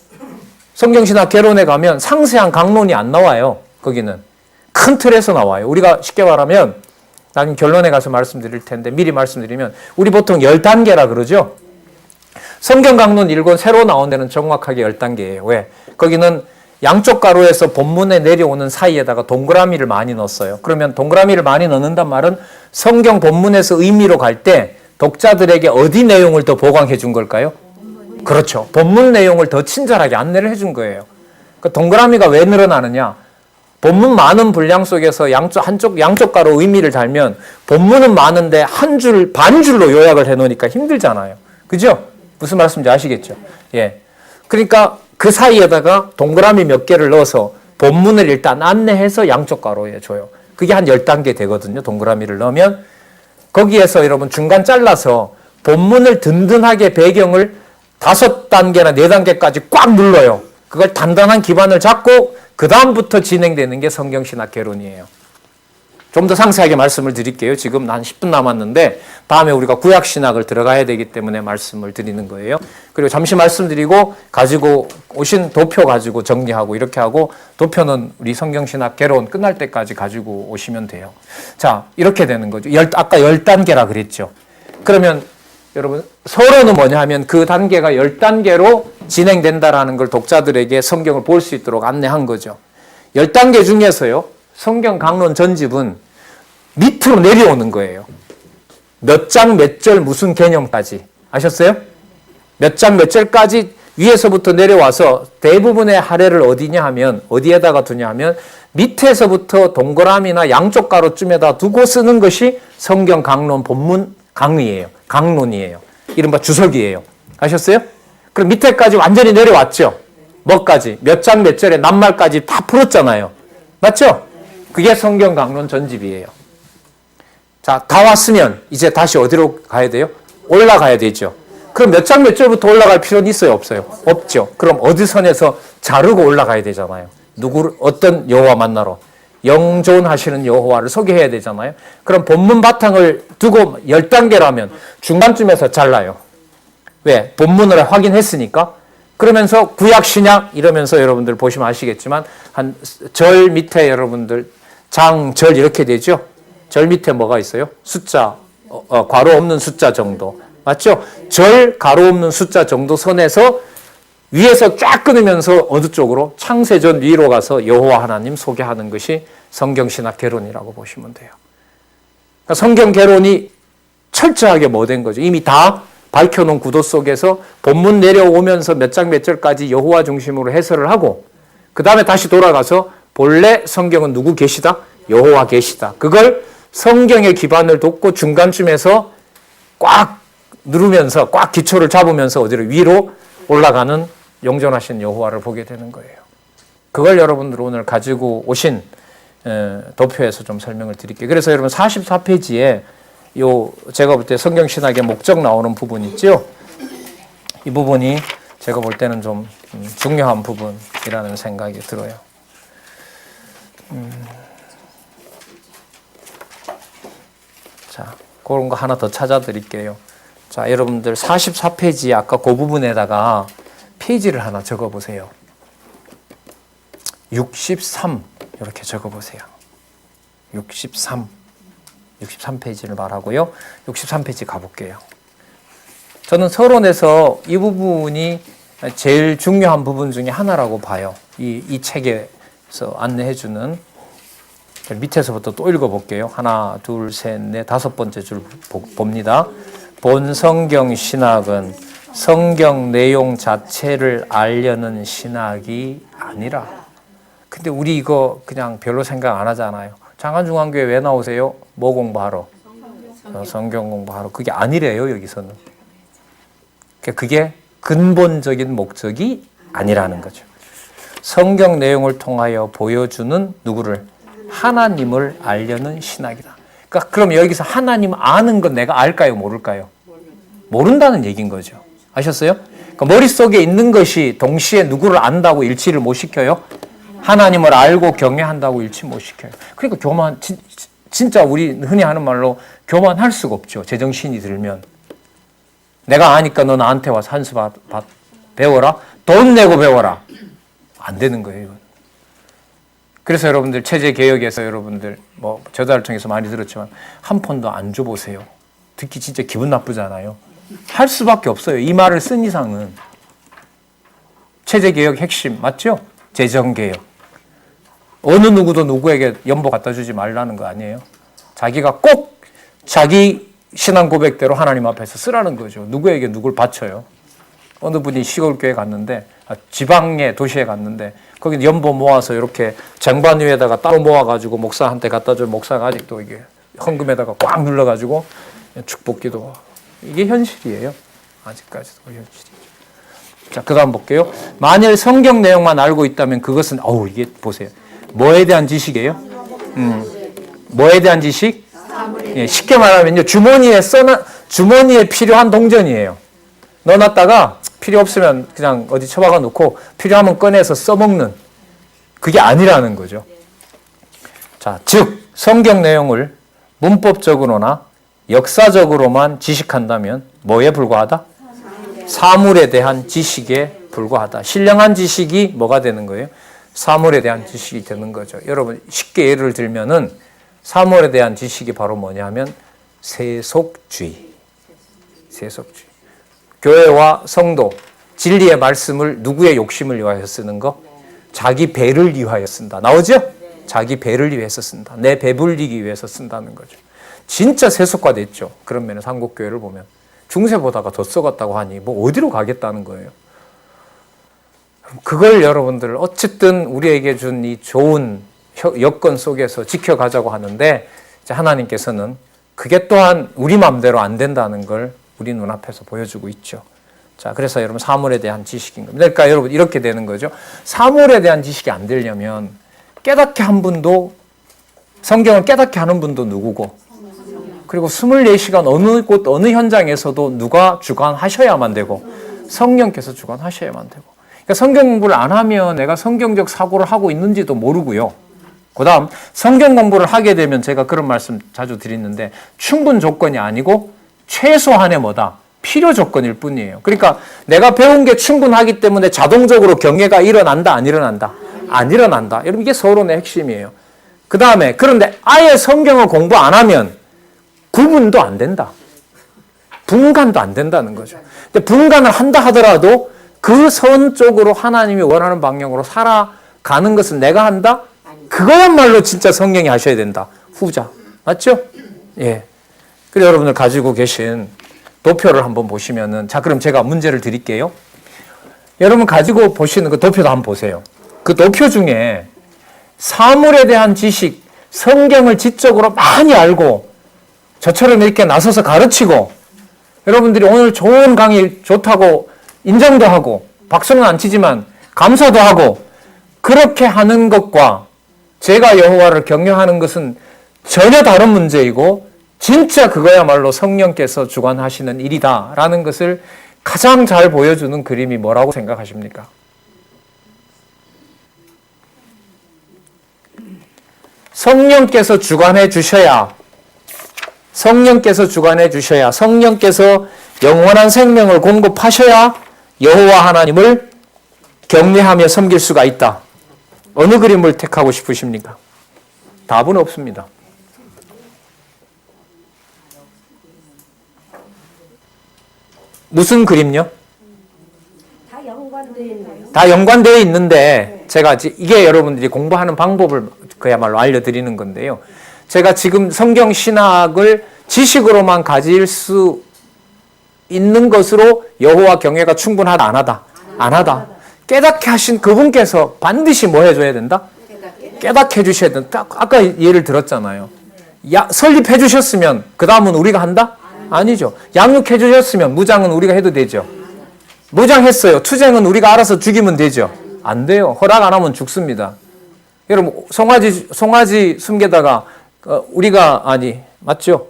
성경신학 개론에 가면 상세한 강론이 안 나와요. 거기는 큰 틀에서 나와요. 우리가 쉽게 말하면 나중에 결론에 가서 말씀드릴 텐데 미리 말씀드리면 우리 보통 10단계라 그러죠. 성경 강론 1권 새로 나온 데는 정확하게 10단계예요. 왜? 거기는 양쪽 가로에서 본문에 내려오는 사이에다가 동그라미를 많이 넣었어요. 그러면 동그라미를 많이 넣는단 말은 성경 본문에서 의미로 갈 때 독자들에게 어디 내용을 더 보강해 준 걸까요? 그렇죠. 본문 내용을 더 친절하게 안내를 해 준 거예요. 그 동그라미가 왜 늘어나느냐? 본문 많은 분량 속에서 양쪽 가로 의미를 달면 본문은 많은데 반줄로 요약을 해 놓으니까 힘들잖아요. 그죠? 무슨 말씀인지 아시겠죠? 예. 그러니까 그 사이에다가 동그라미 몇 개를 넣어서 본문을 일단 안내해서 양쪽 가로에 줘요. 그게 한 10단계 되거든요. 동그라미를 넣으면. 거기에서 여러분 중간 잘라서 본문을 든든하게 배경을 5단계나 4단계까지 꽉 눌러요. 그걸 단단한 기반을 잡고 그 다음부터 진행되는 게 성경신학 개론이에요. 좀 더 상세하게 말씀을 드릴게요. 지금 한 10분 남았는데 다음에 우리가 구약신학을 들어가야 되기 때문에 말씀을 드리는 거예요. 그리고 잠시 말씀드리고 가지고 오신 도표 가지고 정리하고 이렇게 하고, 도표는 우리 성경신학 개론 끝날 때까지 가지고 오시면 돼요. 자, 이렇게 되는 거죠. 아까 10단계라 그랬죠. 그러면 여러분, 서론은 뭐냐 하면 그 단계가 10단계로 진행된다라는 걸 독자들에게 성경을 볼 수 있도록 안내한 거죠. 10단계 중에서요, 성경 강론 전집은 밑으로 내려오는 거예요. 몇 장 몇 절 무슨 개념까지. 아셨어요? 몇 장 몇 절까지 위에서부터 내려와서 대부분의 할애를 어디냐 하면, 어디에다가 두냐 하면 밑에서부터 동그라미나 양쪽 가로쯤에다 두고 쓰는 것이 성경 강론 본문 강의예요. 강론이에요. 이른바 주석이에요. 아셨어요? 그럼 밑에까지 완전히 내려왔죠? 뭐까지? 몇 장 몇 절에 낱말까지 다 풀었잖아요. 맞죠? 그게 성경 강론 전집이에요. 자, 다 왔으면 이제 다시 어디로 가야 돼요? 올라가야 되죠. 그럼 몇 장 몇 절부터 올라갈 필요는 있어요? 없어요? 없죠. 그럼 어디 선에서 자르고 올라가야 되잖아요. 누구를, 어떤 여호와 만나러? 영존하시는 여호와를 소개해야 되잖아요. 그럼 본문 바탕을 두고 10단계라면 중간쯤에서 잘라요. 왜? 본문을 확인했으니까. 그러면서 구약 신약 이러면서 여러분들 보시면 아시겠지만 한 절 밑에 여러분들 장절 이렇게 되죠. 절 밑에 뭐가 있어요? 숫자, 괄호 없는 숫자 정도. 맞죠? 절 가로 없는 숫자 정도 선에서 위에서 쫙 끊으면서 어느 쪽으로? 창세전 위로 가서 여호와 하나님 소개하는 것이 성경신학 개론이라고 보시면 돼요. 그러니까 성경 개론이 철저하게 뭐된 거죠. 이미 다 밝혀놓은 구도 속에서 본문 내려오면서 몇 장 몇 절까지 여호와 중심으로 해설을 하고, 그 다음에 다시 돌아가서 본래 성경은 누구 계시다? 여호와 계시다. 그걸 성경의 기반을 뒀고 중간쯤에서 꽉 누르면서 꽉 기초를 잡으면서 어디로? 위로 올라가는 영존하신 여호와를 보게 되는 거예요. 그걸 여러분들 오늘 가지고 오신 도표에서 좀 설명을 드릴게요. 그래서 여러분 44페이지에 제가 볼 때 성경신학의 목적 나오는 부분 있죠? 이 부분이 제가 볼 때는 좀 중요한 부분이라는 생각이 들어요. 자, 그런 거 하나 더 찾아드릴게요. 자, 여러분들 44페이지 아까 그 부분에다가 페이지를 하나 적어보세요. 63 이렇게 적어보세요. 63페이지를 말하고요. 63페이지 가볼게요. 저는 서론에서 이 부분이 제일 중요한 부분 중에 하나라고 봐요. 이 책에서 안내해주는. 밑에서부터 또 읽어볼게요. 하나, 둘, 셋, 넷, 5번째 줄 봅니다. 본 성경 신학은 성경 내용 자체를 알려는 신학이 아니라. 근데 우리 이거 그냥 별로 생각 안 하잖아요. 장안중앙교회 왜 나오세요? 뭐 공부하러? 성경 공부하러. 그게 아니래요, 여기서는. 그게 근본적인 목적이 아니라는 거죠. 성경 내용을 통하여 보여주는 누구를? 하나님을 알려는 신학이다. 그러니까 그럼 여기서 하나님 아는 건 내가 알까요? 모를까요? 모른다는 얘기인 거죠. 아셨어요? 그러니까 머릿속에 있는 것이 동시에 누구를 안다고 일치를 못 시켜요? 하나님을 알고 경외한다고 일치 못 시켜요. 그러니까 교만, 진짜 우리 흔히 하는 말로 교만할 수가 없죠. 제정신이 들면. 내가 아니까 너 나한테 와서 한 수 배워라? 돈 내고 배워라. 안 되는 거예요, 이건. 그래서 여러분들 체제개혁에서 여러분들 뭐 저자를 통해서 많이 들었지만 한 푼도 안 줘보세요. 듣기 진짜 기분 나쁘잖아요. 할 수밖에 없어요. 이 말을 쓴 이상은. 체제개혁 핵심 맞죠? 재정개혁. 어느 누구도 누구에게 연보 갖다 주지 말라는 거 아니에요? 자기가 꼭 자기 신앙 고백대로 하나님 앞에서 쓰라는 거죠. 누구에게 누굴 바쳐요? 어느 분이 시골교회 갔는데, 지방의 도시에 갔는데 거기 연보 모아서 이렇게 쟁반 위에다가 따로 모아가지고 목사한테 갖다 줄 목사가 아직도 이게 헌금에다가 꽉 눌러가지고 축복기도. 이게 현실이에요. 아직까지도 현실이죠. 자, 그 다음 볼게요. 만일 성경 내용만 알고 있다면 그것은, 이게 보세요. 뭐에 대한 지식이에요? 뭐에 대한 지식? 예, 쉽게 말하면요. 주머니에 필요한 동전이에요. 넣어놨다가 필요 없으면 그냥 어디 처박아 놓고 필요하면 꺼내서 써먹는 그게 아니라는 거죠. 자, 즉 성경 내용을 문법적으로나 역사적으로만 지식한다면 뭐에 불과하다? 사물에 대한 지식에 불과하다. 신령한 지식이 뭐가 되는 거예요? 사물에 대한 지식이 되는 거죠. 여러분 쉽게 예를 들면은 사물에 대한 지식이 바로 뭐냐면 세속주의. 세속주의. 교회와 성도, 진리의 말씀을 누구의 욕심을 위하여 쓰는 거? 자기 배를 위하여 쓴다. 나오죠? 자기 배를 위해서 쓴다. 내 배불리기 위해서 쓴다는 거죠. 진짜 세속화됐죠. 그런 면에서 한국교회를 보면. 중세보다가 더 썩었다고 하니 뭐 어디로 가겠다는 거예요. 그걸 여러분들 어쨌든 우리에게 준 이 좋은 여건 속에서 지켜가자고 하는데 하나님께서는 그게 또한 우리 마음대로 안 된다는 걸 우리 눈앞에서 보여주고 있죠. 자, 그래서 여러분 사물에 대한 지식인 겁니다. 그러니까 여러분 이렇게 되는 거죠. 사물에 대한 지식이 안 되려면 깨닫게 한 분도 성경을 깨닫게 하는 분도 누구고 그리고 24시간 어느 곳 어느 현장에서도 누가 주관하셔야만 되고 성령께서 주관하셔야만 되고 그러니까 성경 공부를 안 하면 내가 성경적 사고를 하고 있는지도 모르고요. 그 다음 성경 공부를 하게 되면 제가 그런 말씀 자주 드리는데 충분 조건이 아니고 최소한의 뭐다? 필요 조건일 뿐이에요. 그러니까 내가 배운 게 충분하기 때문에 자동적으로 경외가 일어난다 안 일어난다? 안 일어난다. 여러분 이게 서론의 핵심이에요. 그 다음에 그런데 아예 성경을 공부 안 하면 구분도 안 된다. 분간도 안 된다는 거죠. 근데 분간을 한다 하더라도 그 선 쪽으로 하나님이 원하는 방향으로 살아가는 것은 내가 한다? 그거야말로 진짜 성령이 하셔야 된다. 후자. 맞죠? 예. 그래서 여러분들 가지고 계신 도표를 한번 보시면은 자, 그럼 제가 문제를 드릴게요. 여러분 가지고 보시는 그 도표도 한번 보세요. 그 도표 중에 사물에 대한 지식, 성경을 지적으로 많이 알고 저처럼 이렇게 나서서 가르치고 여러분들이 오늘 좋은 강의 좋다고 인정도 하고 박수는 안 치지만 감사도 하고 그렇게 하는 것과 제가 여호와를 경외하는 것은 전혀 다른 문제이고 진짜 그거야말로 성령께서 주관하시는 일이다라는 것을 가장 잘 보여주는 그림이 뭐라고 생각하십니까? 성령께서 주관해 주셔야 성령께서 영원한 생명을 공급하셔야 여호와 하나님을 경외하며 섬길 수가 있다. 어느 그림을 택하고 싶으십니까? 답은 없습니다. 무슨 그림요? 다 연관되어 있네요. 다 연관되어 있는데 제가 이게 여러분들이 공부하는 방법을 그야말로 알려드리는 건데요. 제가 지금 성경 신학을 지식으로만 가질 수 있는 것으로 여호와 경외가 충분하다 안 하다? 안 하다. 깨닫게 하신 그분께서 반드시 뭐 해줘야 된다? 깨닫게 해주셔야 된다. 아까 예를 들었잖아요. 설립해 주셨으면 그 다음은 우리가 한다? 아니죠. 양육해 주셨으면 무장은 우리가 해도 되죠. 무장했어요. 투쟁은 우리가 알아서 죽이면 되죠. 안 돼요. 허락 안 하면 죽습니다. 여러분 송아지 숨게다가 우리가 맞죠?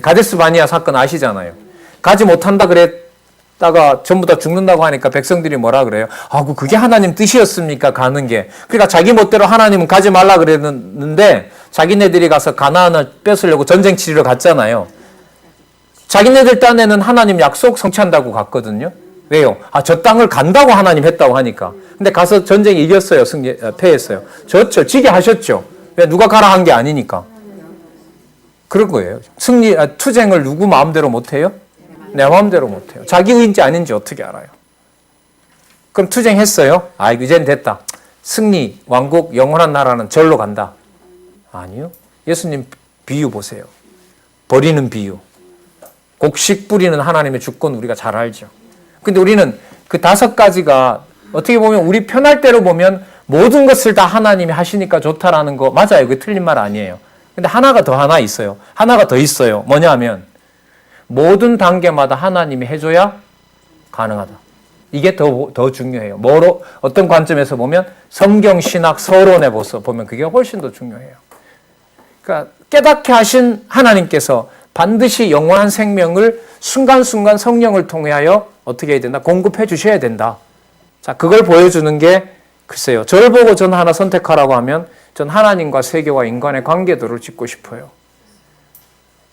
가데스 바니아 사건 아시잖아요. 가지 못한다 그랬다가 전부 다 죽는다고 하니까 백성들이 뭐라 그래요? 그게 하나님 뜻이었습니까? 가는 게. 그러니까 자기 멋대로 하나님은 가지 말라 그랬는데 자기네들이 가서 가나안을 뺏으려고 전쟁 치르러 갔잖아요. 자기네들 딴에는 하나님 약속 성취한다고 갔거든요. 왜요? 저 땅을 간다고 하나님 했다고 하니까. 근데 가서 전쟁 이겼어요. 패했어요. 졌죠. 지게 하셨죠. 왜? 누가 가라 한 게 아니니까. 그런 거예요. 투쟁을 누구 마음대로 못해요? 내 마음대로 못해요. 자기 의인지 아닌지 어떻게 알아요? 그럼 투쟁했어요? 이젠 됐다. 승리, 왕국, 영원한 나라는 절로 간다. 아니요. 예수님 비유 보세요. 버리는 비유. 곡식 뿌리는 하나님의 주권 우리가 잘 알죠. 근데 우리는 그 5가지가 어떻게 보면 우리 편할 대로 보면 모든 것을 다 하나님이 하시니까 좋다라는 거 맞아요. 그게 틀린 말 아니에요. 근데 하나가 있어요. 하나가 더 있어요. 뭐냐면 모든 단계마다 하나님이 해줘야 가능하다. 이게 더 중요해요. 어떤 관점에서 보면 성경, 신학, 서론에 보면 그게 훨씬 더 중요해요. 그러니까 깨닫게 하신 하나님께서 반드시 영원한 생명을 순간순간 성령을 통하여 어떻게 해야 된다? 공급해 주셔야 된다. 자, 그걸 보여주는 게 글쎄요. 저를 보고 전 하나 선택하라고 하면 전 하나님과 세계와 인간의 관계도를 짓고 싶어요.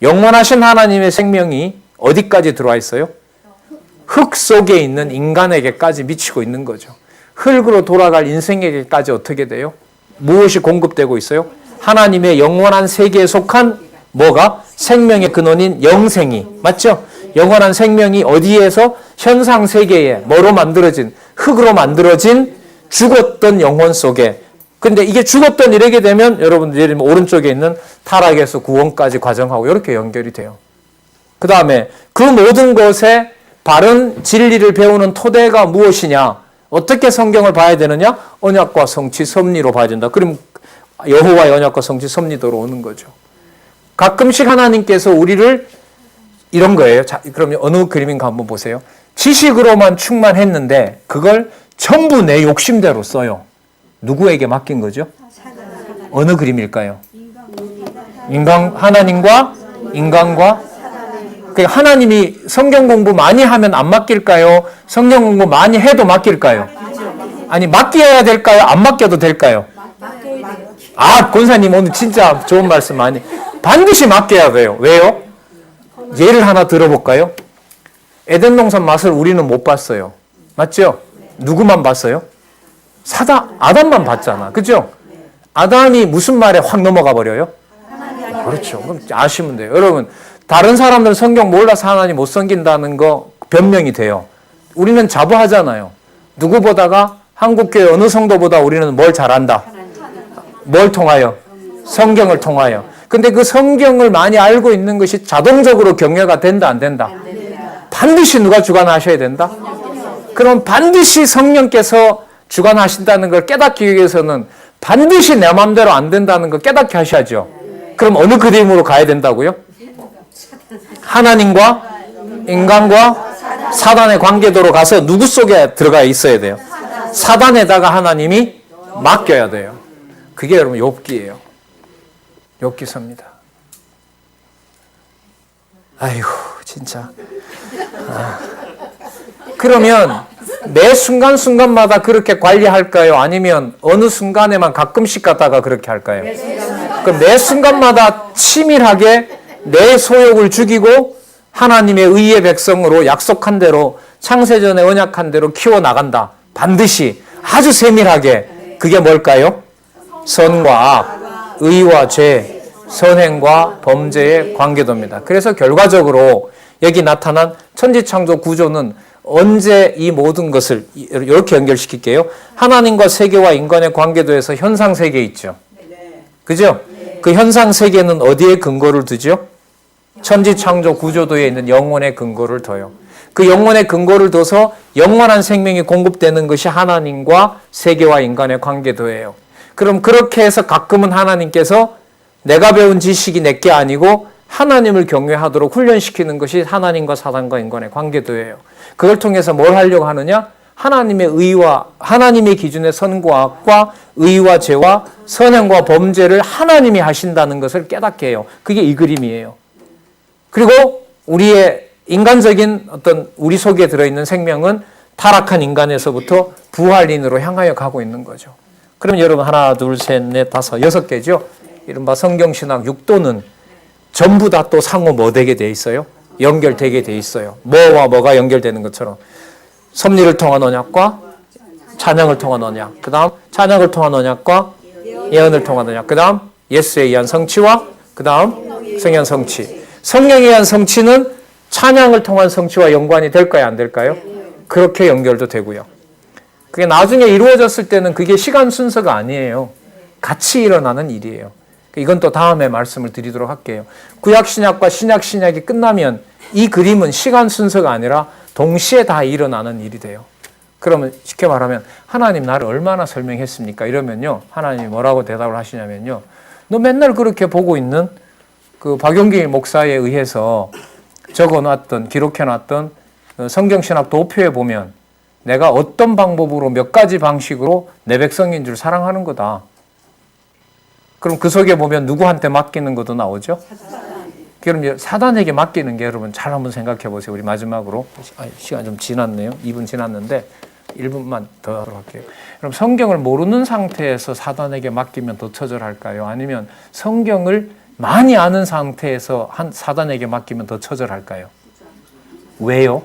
영원하신 하나님의 생명이 어디까지 들어와 있어요? 흙 속에 있는 인간에게까지 미치고 있는 거죠. 흙으로 돌아갈 인생에게까지 어떻게 돼요? 무엇이 공급되고 있어요? 하나님의 영원한 세계에 속한 뭐가? 생명의 근원인 영생이. 맞죠? 영원한 생명이 어디에서? 현상 세계에 뭐로 만들어진? 흙으로 만들어진 죽었던 영혼 속에. 근데 이게 죽었던 이렇게 되면 여러분들 예를 들면 오른쪽에 있는 타락에서 구원까지 과정하고 이렇게 연결이 돼요. 그 다음에 그 모든 것에 바른 진리를 배우는 토대가 무엇이냐? 어떻게 성경을 봐야 되느냐? 언약과 성취, 섭리로 봐야 된다. 그럼 여호와의 언약과 성취, 섭리도로 오는 거죠. 가끔씩 하나님께서 우리를 이런 거예요. 자, 그럼 어느 그림인가 한번 보세요. 지식으로만 충만했는데 그걸 전부 내 욕심대로 써요. 누구에게 맡긴 거죠? 어느 그림일까요? 하나님과 인간과. 하나님이 성경 공부 많이 하면 안 맡길까요? 성경 공부 많이 해도 맡길까요? 아니, 맡겨야 될까요? 안 맡겨도 될까요? 아, 권사님 오늘 진짜 좋은 말씀 많이. 반드시 맡겨야 돼요. 왜요? 예를 하나 들어볼까요? 에덴 동산 맛을 우리는 못 봤어요. 맞죠? 누구만 봤어요? 아담만 봤잖아. 그죠? 아담이 무슨 말에 확 넘어가 버려요? 그렇죠. 그럼 아시면 돼요. 여러분, 다른 사람들은 성경 몰라서 하나님 못 섬긴다는 거 변명이 돼요. 우리는 자부하잖아요. 누구보다가 한국교회 어느 성도보다 우리는 뭘 잘한다? 뭘 통하여? 성경을 통하여. 근데 그 성경을 많이 알고 있는 것이 자동적으로 경외가 된다, 안 된다? 반드시 누가 주관하셔야 된다? 그럼 반드시 성령께서 주관하신다는 걸 깨닫기 위해서는 반드시 내 마음대로 안 된다는 걸 깨닫게 하셔야죠. 그럼 어느 그림으로 가야 된다고요? 하나님과 인간과 사단의 관계도로 가서 누구 속에 들어가 있어야 돼요? 사단에다가 하나님이 맡겨야 돼요. 그게 여러분 욥기예요. 욥기서입니다. 아이고 진짜. 그러면 매 순간순간마다 그렇게 관리할까요? 아니면 어느 순간에만 가끔씩 갔다가 그렇게 할까요? 그럼 매 순간마다 치밀하게 내 소욕을 죽이고 하나님의 의의 백성으로 약속한 대로 창세전에 언약한 대로 키워나간다. 반드시 아주 세밀하게. 그게 뭘까요? 선과 악, 의와 죄, 선행과 범죄의 관계도입니다. 그래서 결과적으로 여기 나타난 천지창조 구조는 언제 이 모든 것을 이렇게 연결시킬게요. 하나님과 세계와 인간의 관계도에서 현상세계에 있죠. 그죠? 그 현상세계는 어디에 근거를 두죠? 천지창조 구조도에 있는 영혼의 근거를 둬요. 그 영혼의 근거를 둬서 영원한 생명이 공급되는 것이 하나님과 세계와 인간의 관계도예요. 그럼 그렇게 해서 가끔은 하나님께서 내가 배운 지식이 내게 아니고 하나님을 경외하도록 훈련시키는 것이 하나님과 사단과 인간의 관계도예요. 그걸 통해서 뭘 하려고 하느냐? 하나님의 의와 하나님의 기준의 선과 악과 의와 죄와 선행과 범죄를 하나님이 하신다는 것을 깨닫게 해요. 그게 이 그림이에요. 그리고 우리의 인간적인 어떤 우리 속에 들어있는 생명은 타락한 인간에서부터 부활인으로 향하여 가고 있는 거죠. 그럼 여러분 하나, 둘, 셋, 넷, 다섯, 6개죠. 이른바 성경신학 6도는 전부 다 또 상호 뭐 되게 돼 있어요? 연결되게 돼 있어요. 뭐와 뭐가 연결되는 것처럼. 섭리를 통한 언약과 찬양을 통한 언약. 그 다음 찬양을 통한 언약과 예언을 통한 언약. 그 다음 예수에 의한 성취와 그 다음 성령 성취. 성령에 의한 성취는 찬양을 통한 성취와 연관이 될까요? 안 될까요? 그렇게 연결도 되고요. 그게 나중에 이루어졌을 때는 그게 시간 순서가 아니에요. 같이 일어나는 일이에요. 이건 또 다음에 말씀을 드리도록 할게요. 구약신약과 신약신약이 끝나면 이 그림은 시간 순서가 아니라 동시에 다 일어나는 일이 돼요. 그러면 쉽게 말하면 하나님 나를 얼마나 설명했습니까? 이러면요. 하나님이 뭐라고 대답을 하시냐면요. 너 맨날 그렇게 보고 있는 그 박용기 목사에 의해서 적어놨던 기록해놨던 성경신학 도표에 보면 내가 어떤 방법으로 몇 가지 방식으로 내 백성인 줄 사랑하는 거다. 그럼 그 속에 보면 누구한테 맡기는 것도 나오죠? 그럼 사단에게 맡기는 게 여러분 잘 한번 생각해 보세요. 우리 마지막으로 시간 좀 지났네요. 2분 지났는데 1분만 더 하도록 할게요. 그럼 성경을 모르는 상태에서 사단에게 맡기면 더 처절할까요? 아니면 성경을 많이 아는 상태에서 한 사단에게 맡기면 더 처절할까요? 왜요?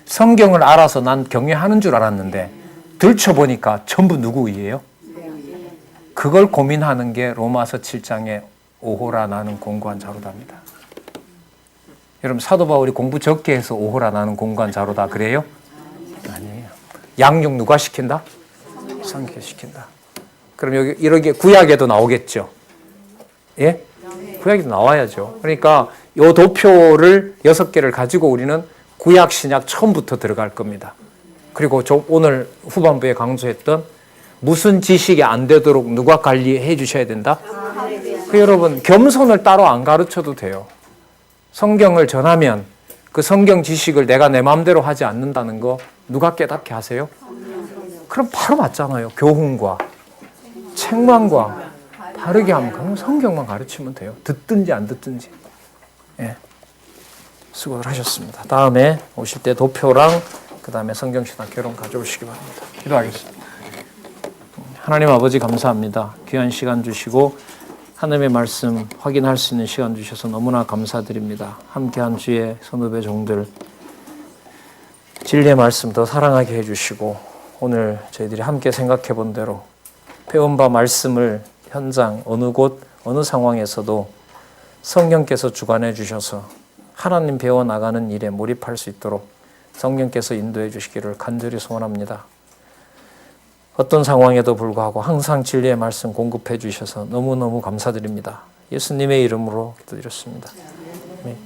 성경을 알아서 난 경외하는 줄 알았는데 들춰보니까 전부 누구 의예요? 그걸 고민하는 게 로마서 7장의 오호라 나는 공고한 자로다입니다. 여러분 사도 바울이 공부 적게 해서 오호라 나는 공고한 자로다 그래요? 아니에요. 양육 누가 시킨다? 성경 시킨다. 그럼 여기 이렇게 구약에도 나오겠죠? 예? 구약에도 나와야죠. 그러니까 이 도표를 6개를 가지고 우리는 구약 신약 처음부터 들어갈 겁니다. 그리고 오늘 후반부에 강조했던 무슨 지식이 안 되도록 누가 관리해 주셔야 된다? 그 여러분 겸손을 따로 안 가르쳐도 돼요. 성경을 전하면 그 성경 지식을 내가 내 마음대로 하지 않는다는 거 누가 깨닫게 하세요? 그럼 바로 맞잖아요. 교훈과 책망과 바르게 하면 그냥 성경만 가르치면 돼요. 듣든지 안 듣든지. 예. 수고를 하셨습니다. 다음에 오실 때 도표랑 그 다음에 성경신학 결론 가져오시기 바랍니다. 기도하겠습니다. 하나님 아버지 감사합니다. 귀한 시간 주시고 하나님의 말씀 확인할 수 있는 시간 주셔서 너무나 감사드립니다. 함께한 주의 선후배 종들 진리의 말씀 더 사랑하게 해주시고 오늘 저희들이 함께 생각해 본 대로 배운 바 말씀을 현장 어느 곳 어느 상황에서도 성령께서 주관해 주셔서 하나님 배워나가는 일에 몰입할 수 있도록 성령께서 인도해 주시기를 간절히 소원합니다. 어떤 상황에도 불구하고 항상 진리의 말씀 공급해 주셔서 너무너무 감사드립니다. 예수님의 이름으로 기도드렸습니다. 네.